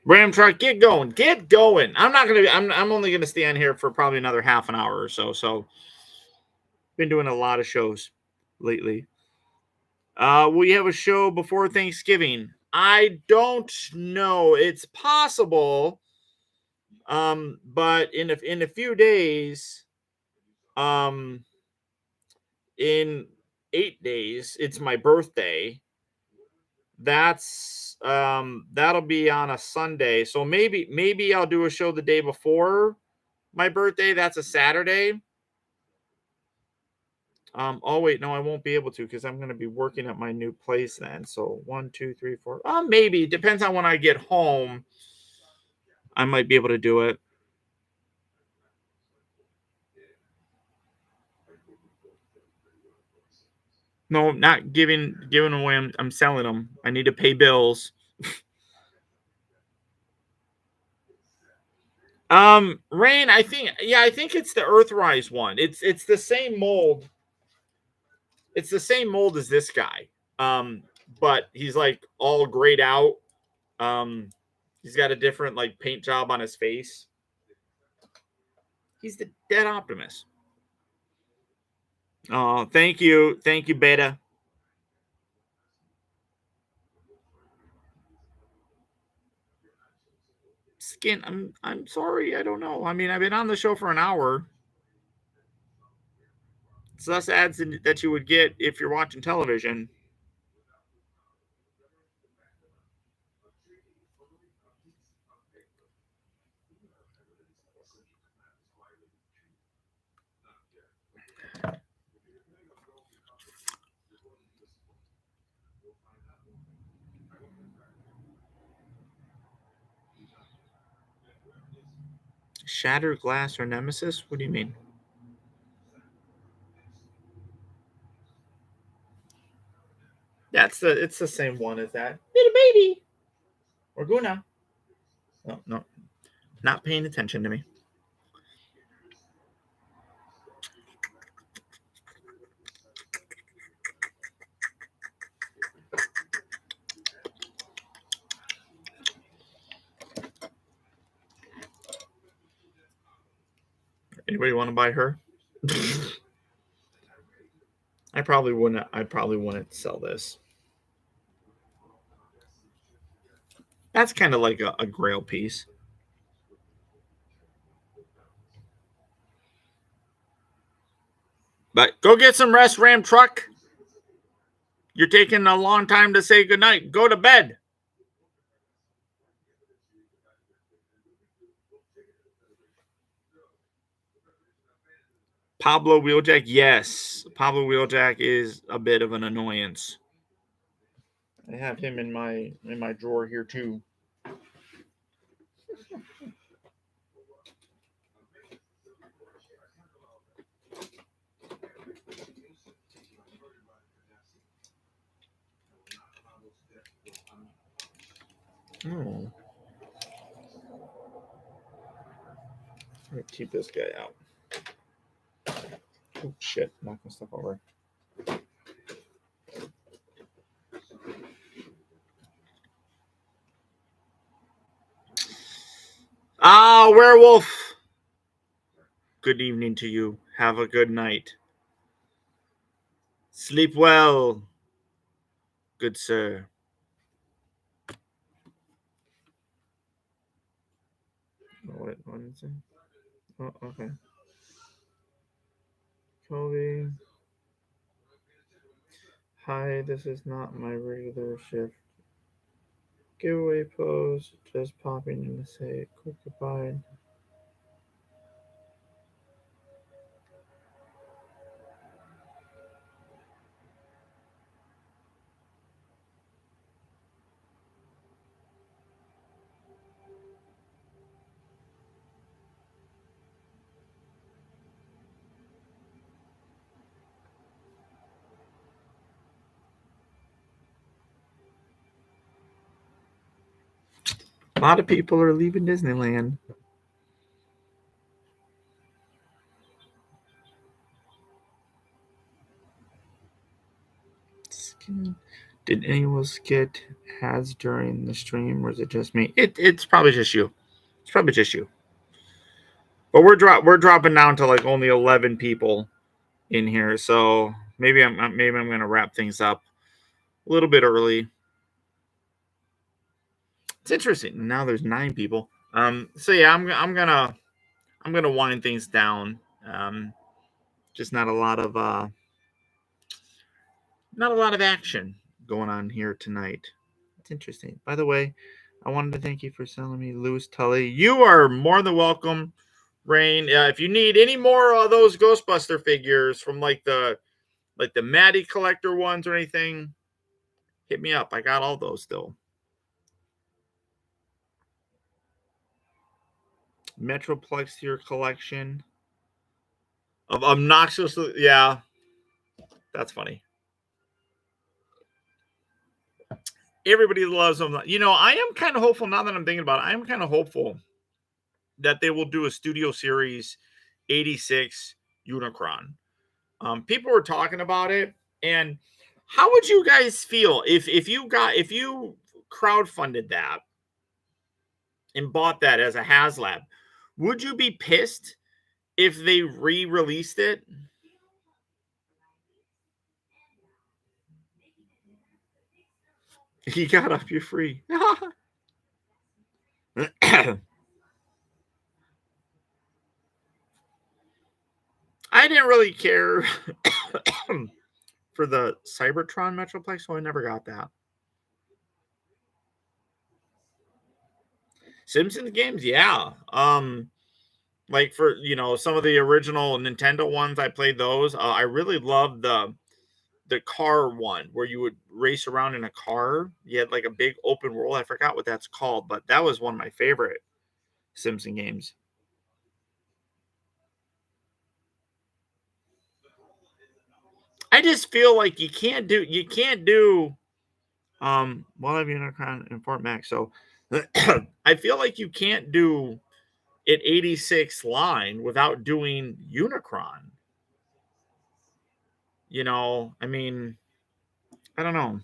Ram truck, get going. Get going. I'm only gonna stay on here for probably another half an hour or so. So been doing a lot of shows lately. Will you have a show before Thanksgiving? I don't know. It's possible. But in a few days, in 8 days, it's my birthday. That'll be on a Sunday. So maybe I'll do a show the day before my birthday. That's a Saturday. Oh wait, no, I won't be able to because I'm going to be working at my new place then. So 1, 2, 3, 4. Maybe depends on when I get home. I might be able to do it. No, not giving away. I'm selling them. I need to pay bills. Rain. I think it's the Earthrise one. It's the same mold. It's the same mold as this guy. But he's like all grayed out. He's got a different like paint job on his face. He's the dead Optimus. Oh, thank you, Beta. Skin. I'm sorry. I don't know. I mean, I've been on the show for an hour. It's less ads that you would get if you're watching television. Shattered glass or nemesis? What do you mean? It's the same one as that. Little baby. Or Guna. Oh, no. Not paying attention to me. Anybody want to buy her? I probably wouldn't sell this. That's kind of like a grail piece. But go get some rest, Ram Truck. You're taking a long time to say goodnight. Go to bed. Pablo Wheeljack, yes. Pablo Wheeljack is a bit of an annoyance. I have him in my drawer here too. Oh. I'm gonna keep this guy out. Oh shit, knocking stuff over. Werewolf. Good evening to you. Have a good night. Sleep well, good sir. What is it? Oh, okay. Kobe. Hi, this is not my regular shift. Giveaway pose. Just popping in to say a quick goodbye. A lot of people are leaving Disneyland. Did anyone get has during the stream, or is it just me? It's probably just you. It's probably just you. But we're dropping down to like only 11 people in here, so maybe I'm going to wrap things up a little bit early. It's interesting. Now there's 9 people. So yeah, I'm gonna wind things down. Just not a lot of action going on here tonight. It's interesting. By the way, I wanted to thank you for selling me Louis Tully. You are more than welcome, Rain. If you need any more of those Ghostbuster figures from like the Maddie collector ones or anything, hit me up. I got all those still. Metroplex to your collection of obnoxious. Yeah, that's funny. Everybody loves them. You know, I am kind of hopeful now that I'm thinking about it. I am kind of hopeful that they will do a Studio Series 86 Unicron. People were talking about it, and how would you guys feel if you crowdfunded that and bought that as a HasLab? Would you be pissed if they re-released it? You got up, you're free. I didn't really care for the Cybertron Metroplex, so I never got that. Simpsons games, yeah. Like for some of the original Nintendo ones, I played those. I really loved the car one where you would race around in a car. You had like a big open world. I forgot what that's called, but that was one of my favorite Simpson games. I just feel like you can't do well, I have Unicron in Fort Max, so I feel like you can't do an 86 line without doing Unicron. I mean, I don't know.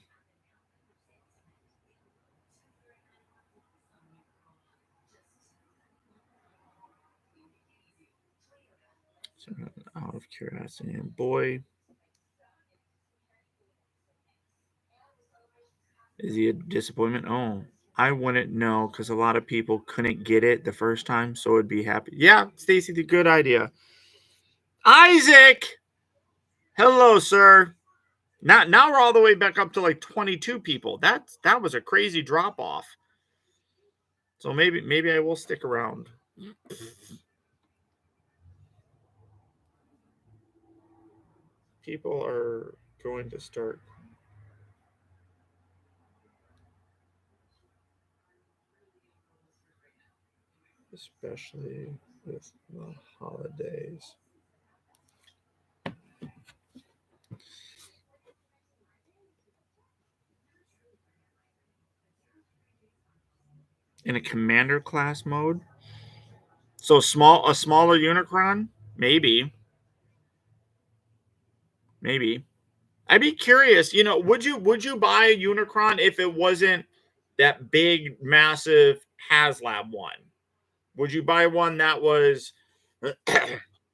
So, out of curiosity, and boy, is he a disappointment? Oh, I wouldn't know because a lot of people couldn't get it the first time, so it'd be happy. Yeah, Stacy, the good idea. Isaac, hello, sir. Now we're all the way back up to like 22 people. That was a crazy drop off. So maybe I will stick around. People are going to start, especially with the holidays. In a commander class mode. So a smaller Unicron? Maybe. I'd be curious, would you buy a Unicron if it wasn't that big, massive HasLab one? Would you buy one that was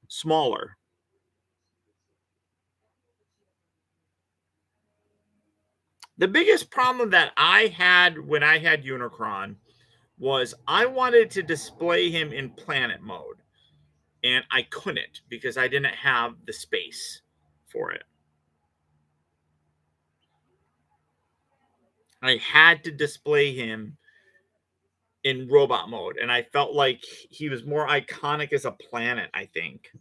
smaller? The biggest problem that I had when I had Unicron was I wanted to display him in planet mode, and I couldn't because I didn't have the space for it. I had to display him in robot mode, and I felt like he was more iconic as a planet, I think.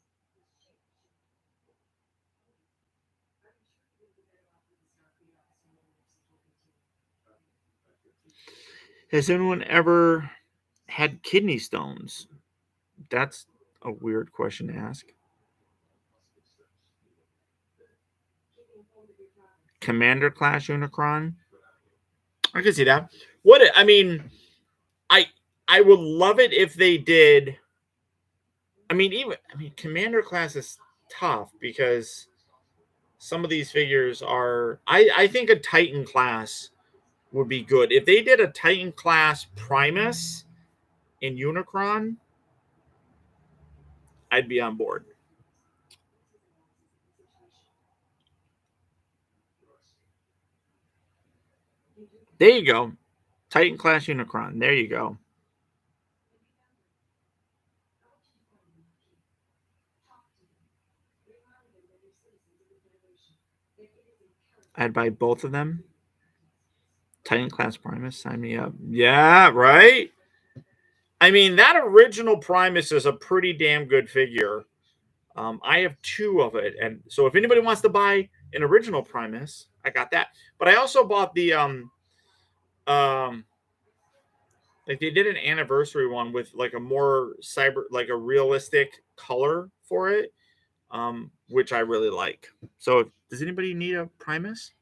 Has anyone ever had kidney stones? That's a weird question to ask. Commander class Unicron? I can see that. I mean, I I would love it if they did. I mean, Commander class is tough because some of these figures are. I think a Titan class would be good if they did a Titan class Primus in Unicron. I'd be on board. There you go, Titan class Unicron. There you go. I'd buy both of them. Titan class Primus, sign me up. Yeah, right. I mean, that original Primus is a pretty damn good figure. I have two of it, and so if anybody wants to buy an original Primus, I got that. But I also bought the like they did an anniversary one with like a more like a realistic color for it, which I really like. So, does anybody need a Primus?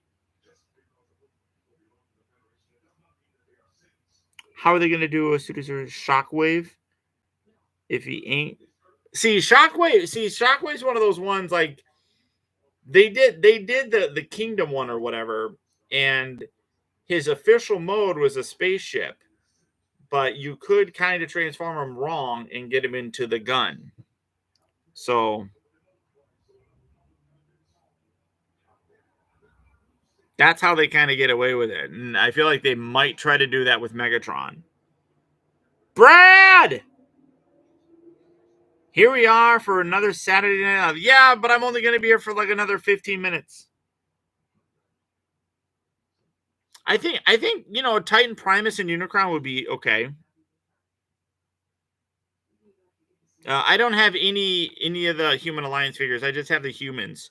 How are they going to do a Shockwave if he ain't? Shockwave's one of those ones like they did the Kingdom one or whatever, and his official mode was a spaceship, but you could kind of transform him wrong and get him into the gun. So that's how they kind of get away with it. And I feel like they might try to do that with Megatron. Brad! Here we are for another Saturday night. Yeah, but I'm only going to be here for like another 15 minutes. I think Titan Primus and Unicron would be okay. I don't have any of the Human Alliance figures. I just have the humans.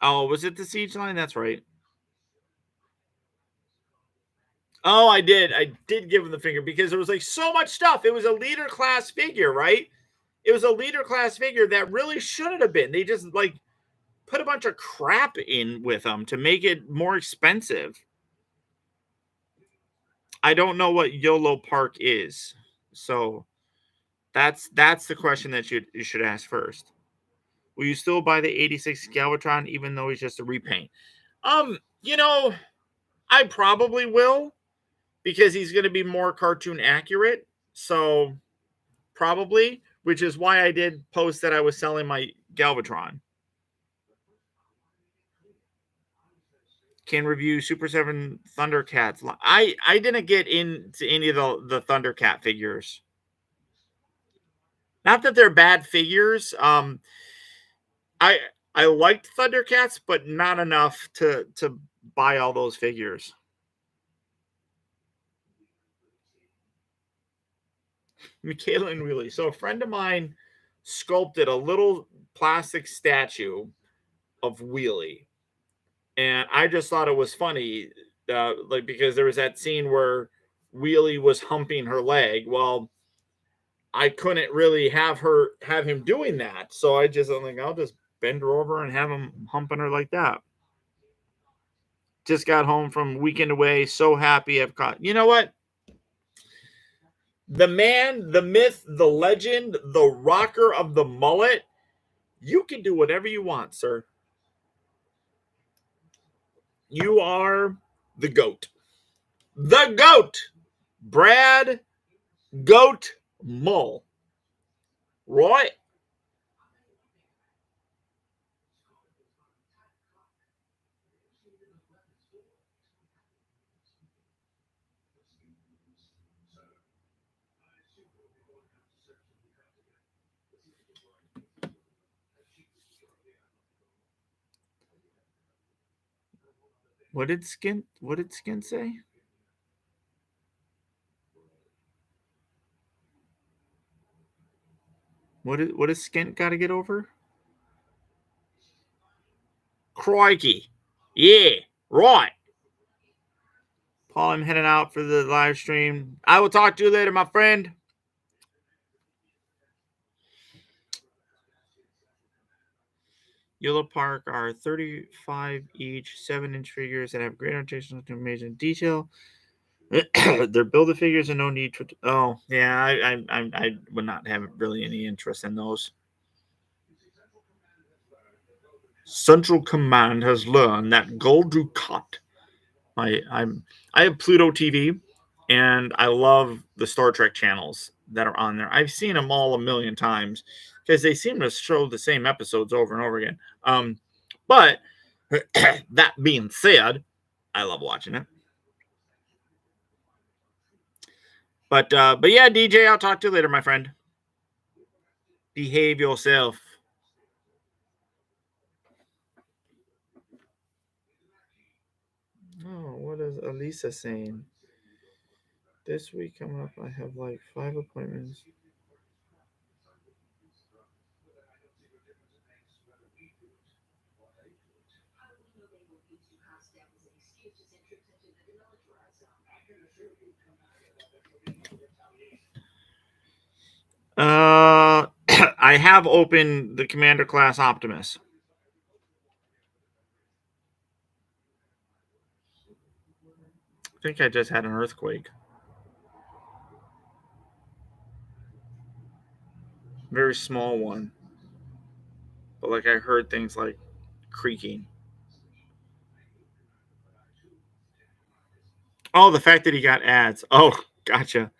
Oh, was it the Siege line? That's right. Oh, I did. I did give him the finger because there was like so much stuff. It was a leader class figure, right? It was a leader class figure that really shouldn't have been. They just like put a bunch of crap in with them to make it more expensive. I don't know what YOLO Park is. So that's the question that you should ask first. Will you still buy the 86 Galvatron even though he's just a repaint? You know, I probably will because he's going to be more cartoon accurate. So probably, which is why I did post that I was selling my Galvatron. Can review Super 7 Thundercats. I didn't get into any of the Thundercat figures. Not that they're bad figures. I I liked Thundercats, but not enough to buy all those figures. Michaela and Wheelie. So a friend of mine sculpted a little plastic statue of Wheelie, and I just thought it was funny, like because there was that scene where Wheelie was humping her leg. Well, I couldn't really have him doing that, so I'm like, I'll just bend her over and have him humping her like that. Just got home from weekend away, so happy I've caught. You know what? The man, the myth, the legend, the rocker of the mullet. You can do whatever you want, sir. You are the GOAT. The GOAT. Brad Goat Mull. Roy. What did Skin say? What does Skint got to get over? Crikey. Yeah, right. Paul, I'm heading out for the live stream. I will talk to you later, my friend. Yellow Park are 35 each, 7-inch figures that have great articulation and amazing detail. They're Build-A-Figures and no need to. Oh, yeah, I would not have really any interest in those. Central Command has learned that gold do cut. I have Pluto TV, and I love the Star Trek channels that are on there. I've seen them all a million times because they seem to show the same episodes over and over again. But that being said, I love watching it. But yeah, DJ, I'll talk to you later, my friend. Behave yourself. Oh, what is Elisa saying? This week coming up, I have like 5 appointments. I have opened the Commander Class Optimus. I think I just had an earthquake. Very small one. But like I heard things like creaking. Oh, the fact that he got ads. Oh, gotcha.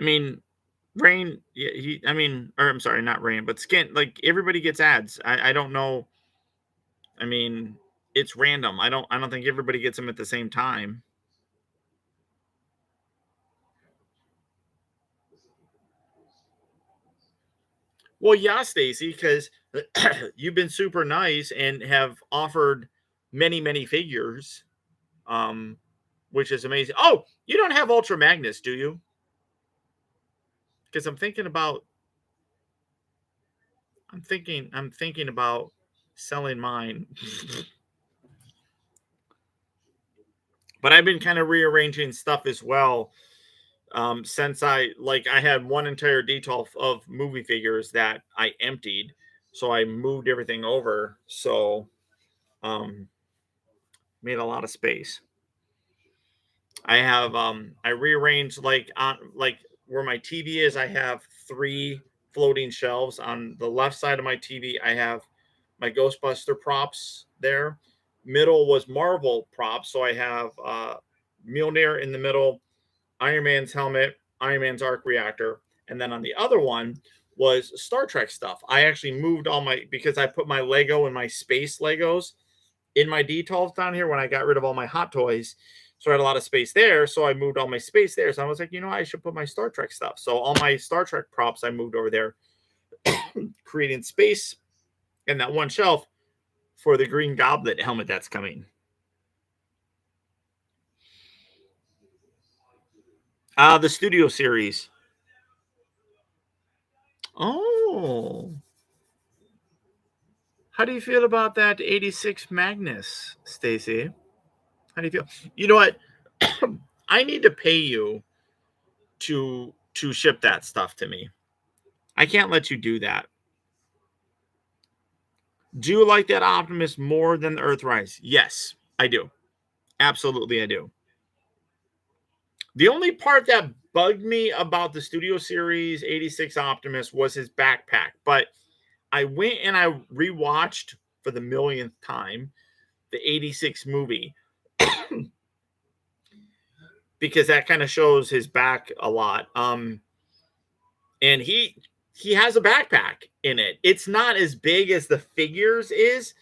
I mean, Rain, yeah, I'm sorry, not Rain, but Skin, like everybody gets ads. I don't know. I mean, it's random. I don't think everybody gets them at the same time. Well, yeah, Stacy, because you've been super nice and have offered many, many figures, which is amazing. Oh, you don't have Ultra Magnus, do you? Because I'm thinking about selling mine. But I've been kind of rearranging stuff as well. Since I had one entire detail of movie figures that I emptied, so I moved everything over. So made a lot of space. I have I rearranged like where my TV is. I have 3 floating shelves on the left side of my TV. I have my Ghostbuster props there. Middle was Marvel props, so I have Mjolnir in the middle, Iron Man's helmet, Iron Man's arc reactor, and then on the other one was Star Trek stuff. I actually moved all my, because I put my Lego and my space Legos in my details down here when I got rid of all my Hot Toys. So I had a lot of space there. So I moved all my space there. So I was like, I should put my Star Trek stuff. So all my Star Trek props I moved over there, creating space in that one shelf for the Green Goblet helmet that's coming. The Studio Series. Oh. How do you feel about that 86 Magnus, Stacy? How do you feel? You know what? I need to pay you to ship that stuff to me. I can't let you do that. Do you like that Optimus more than the Earthrise? Yes, I do. Absolutely, I do. The only part that bugged me about the Studio Series 86 Optimus was his backpack. But I went and I rewatched for the millionth time the 86 movie because that kind of shows his back a lot. And he has a backpack in it. It's not as big as the figures is,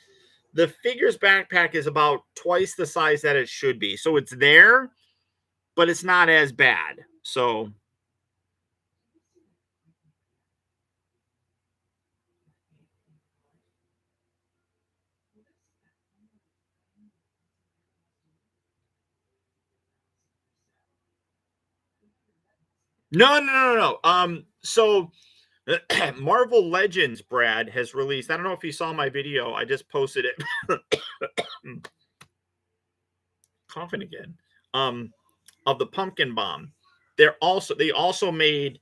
the figures backpack is about twice the size that it should be. So it's there, but it's not as bad. So no. So Marvel Legends, Brad, has released. I don't know if you saw my video. I just posted it. Coughing again. Of the pumpkin bomb. They also made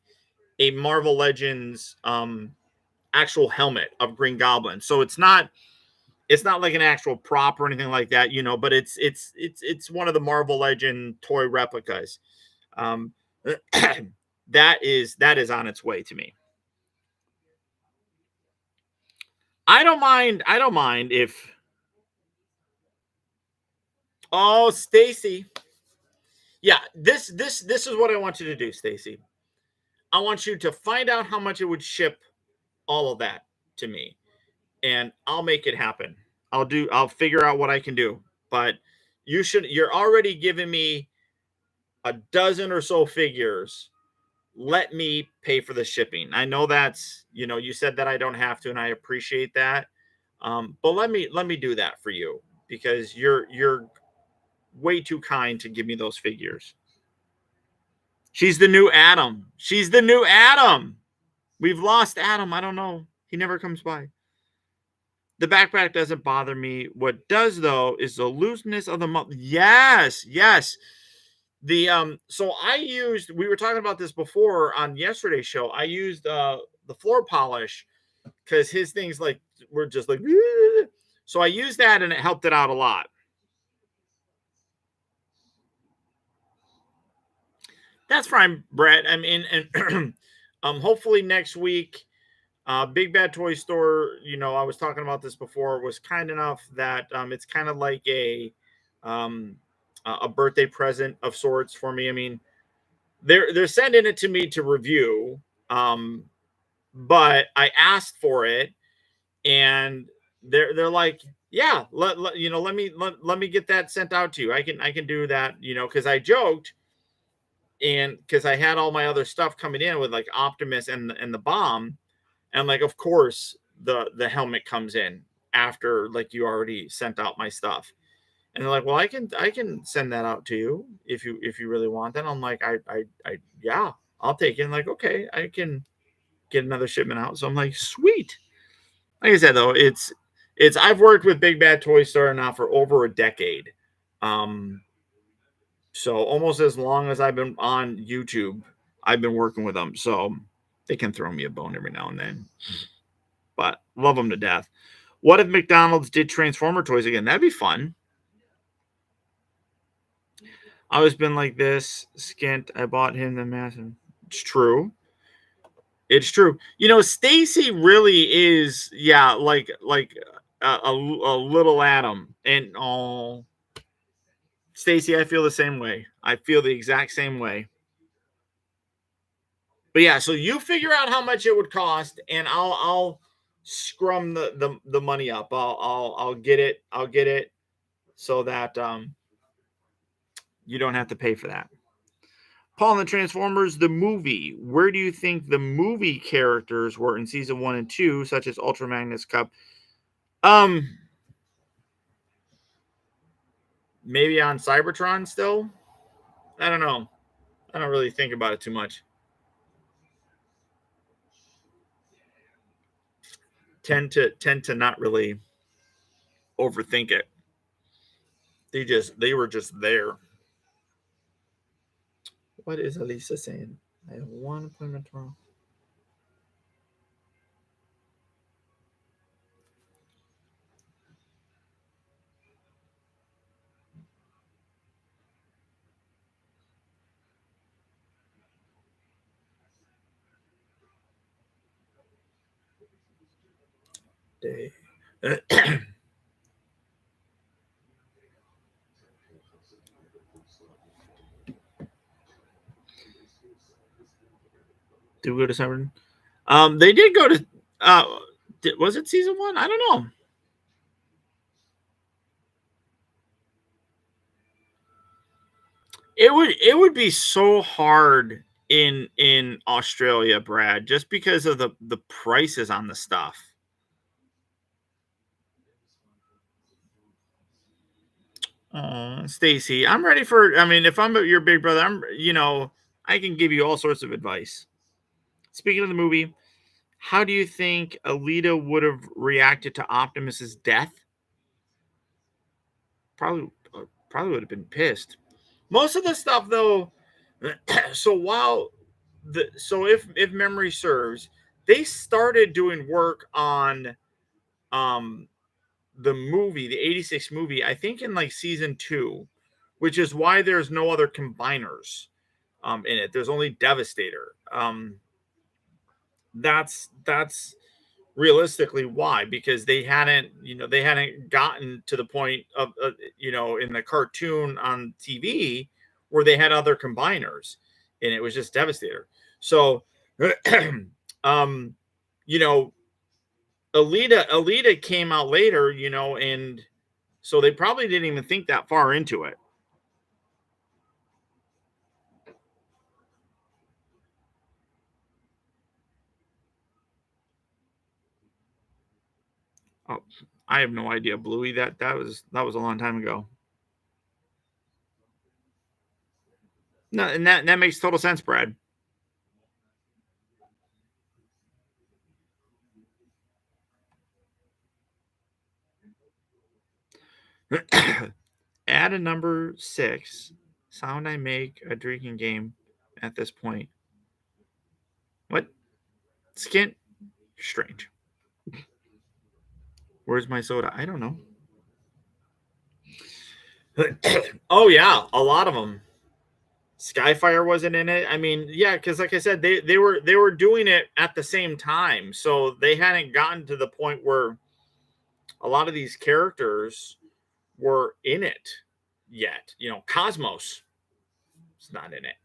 a Marvel Legends actual helmet of Green Goblin. So it's not like an actual prop or anything like that, but it's one of the Marvel Legend toy replicas. Um, that is on its way to me. I don't mind if. Oh, Stacy. Yeah, this is what I want you to do, Stacy. I want you to find out how much it would ship all of that to me, and I'll make it happen. I'll figure out what I can do. But you're already giving me a dozen or so figures. Let me pay for the shipping. I know that's, you said that I don't have to, and I appreciate that. But let me do that for you, because you're way too kind to give me those figures. She's the new Adam. She's the new Adam. We've lost Adam. I don't know. He never comes by. The backpack doesn't bother me. What does, though, is the looseness of the muscle. Yes. So we were talking about this before on yesterday's show. I used the floor polish because his things were just like, so I used that and it helped it out a lot. That's fine, Brett. I mean, and hopefully next week, Big Bad Toy Store, I was talking about this before, was kind enough that it's kind of like a birthday present of sorts for me. I mean, they're sending it to me to review, but I asked for it, and they're like, yeah, let me get that sent out to you. I can do that, because I joked, and because I had all my other stuff coming in with like Optimus and the bomb, and like of course the helmet comes in after like you already sent out my stuff. And they're like, well, I can send that out to you if you really want that. I'm like, I yeah, I'll take it. And like, okay, I can get another shipment out. So I'm like, sweet. Like I said, though, it's I've worked with Big Bad Toy Store now for over a decade. So almost as long as I've been on YouTube, I've been working with them. So they can throw me a bone every now and then. But love them to death. What if McDonald's did Transformer toys again? That'd be fun. I always been like this, skint. I bought him the massive. It's true. It's true. Stacy really is, yeah, like a little Adam. And oh, Stacy, I feel the same way. I feel the exact same way. But yeah, so you figure out how much it would cost, and I'll scrum the money up. I'll get it. I'll get it so that you don't have to pay for that. Paul and the Transformers, the movie. Where do you think the movie characters were in season 1 and 2, such as Ultra Magnus Cup? Maybe on Cybertron still? I don't know. I don't really think about it too much. Tend to not really overthink it. They were just there. What is Elisa saying? I have one appointment tomorrow. Day. Did we go to Cybertron? They did go to. Was it season 1? I don't know. it would be so hard in Australia, Brad, just because of the prices on the stuff. Stacy, I'm ready for. I mean, if I'm your big brother, I can give you all sorts of advice. Speaking of the movie, how do you think Alita would have reacted to Optimus's death? Probably would have been pissed. Most of the stuff, though. So if memory serves, they started doing work on um the movie, the 86 movie, I think in like season 2, which is why there's no other combiners in it. There's only Devastator. That's realistically why, because they hadn't gotten to the point of in the cartoon on TV where they had other combiners, and it was just Devastator. So um you know Alita came out later, and so they probably didn't even think that far into it. Oh, I have no idea, Bluey. That was a long time ago. No, and that makes total sense, Brad. Add a number 6. Sound I make a drinking game at this point. What? Skin? Strange. Where's my soda? I don't know. Oh yeah, a lot of them. Skyfire wasn't in it. I mean, yeah, because like I said, they were doing it at the same time, so they hadn't gotten to the point where a lot of these characters were in it yet. Cosmos is not in it.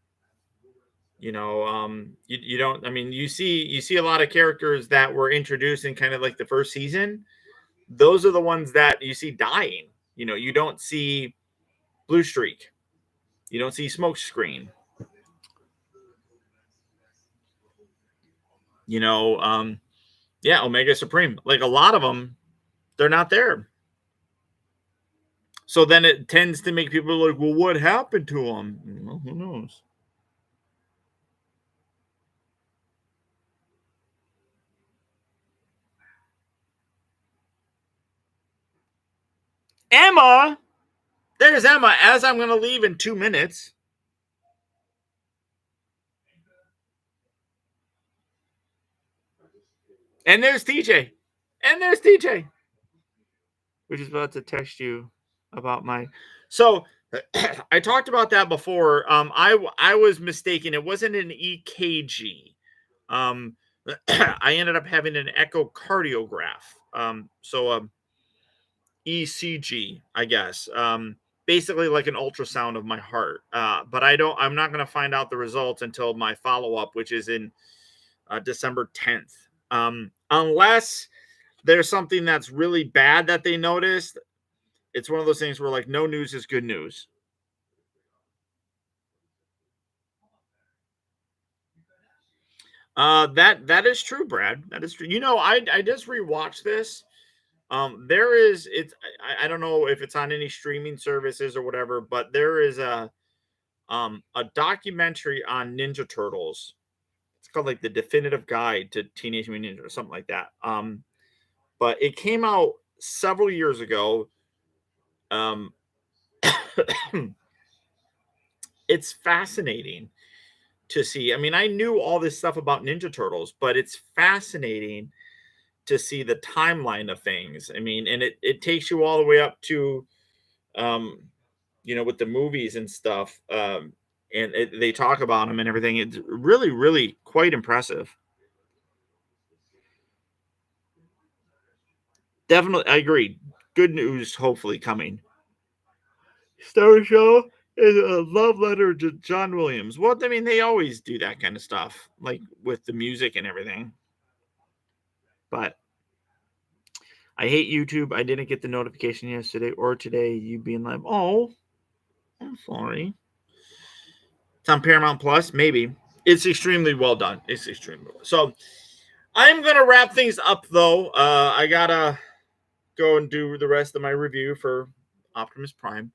You don't. I mean, you see a lot of characters that were introduced in kind of like the first season. Those are the ones that you see dying. You don't see Blue Streak. You don't see Smoke Screen. Yeah, Omega Supreme. Like a lot of them, they're not there. So then it tends to make people like, well, what happened to them? Well, who knows? Emma! There's Emma, as I'm going to leave in 2 minutes. And there's TJ. And there's TJ. We're just about to text you about my. So I talked about that before. I was mistaken. It wasn't an EKG. Um, I ended up having an echocardiograph. ECG, I guess. Basically like an ultrasound of my heart. But I'm not going to find out the results until my follow up, which is in December 10th. Unless there's something that's really bad that they noticed. It's one of those things where like no news is good news. That is true, Brad. That is true. I just rewatched this. There is I don't know if it's on any streaming services or whatever, but there is a documentary on Ninja Turtles. It's called like the Definitive Guide to Teenage Mutant Ninja or something like that. But it came out several years ago. Um, it's fascinating to see. I mean, I knew all this stuff about Ninja Turtles, but it's fascinating to see the timeline of things. I mean, and it takes you all the way up to, with the movies and stuff. And they talk about them and everything. It's really, really quite impressive. Definitely, I agree. Good news, hopefully coming. Star Show is a love letter to John Williams. Well, I mean, they always do that kind of stuff, like with the music and everything. But I hate YouTube. I didn't get the notification yesterday or today. You being like, oh, I'm sorry. It's on Paramount Plus, maybe. It's extremely well done. It's extremely well. So I'm going to wrap things up, though. I got to go and do the rest of my review for Optimus Prime.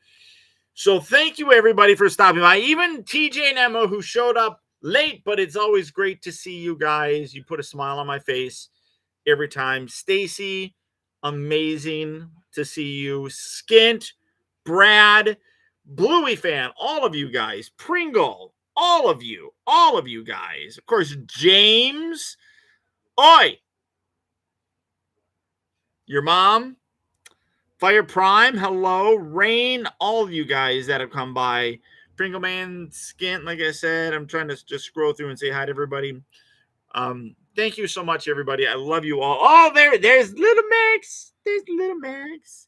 So thank you, everybody, for stopping by. Even TJ and Emma, who showed up late, but it's always great to see you guys. You put a smile on my face every time. Stacy, amazing to see you. Skint, Brad, Bluey fan, all of you guys. Pringle, all of you guys. Of course, James. Oi! Your mom. Fire Prime, hello. Rain, all of you guys that have come by. Pringle Man, Skint, like I said, I'm trying to just scroll through and say hi to everybody. Thank you so much, everybody. I love you all. Oh, there's Little Max. There's Little Max.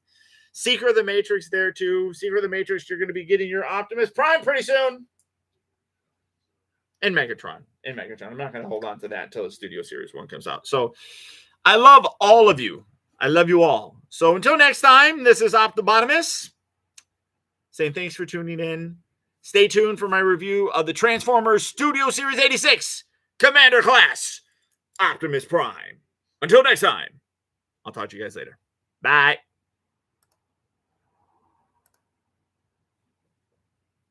Seeker of the Matrix there, too. Seeker of the Matrix, you're going to be getting your Optimus Prime pretty soon. And Megatron. I'm not going to hold on to that until the Studio Series 1 comes out. So I love all of you. I love you all. So until next time, this is Optibotimus saying thanks for tuning in. Stay tuned for my review of the Transformers Studio Series 86 Commander Class Optimus Prime. Until next time, I'll talk to you guys later. Bye.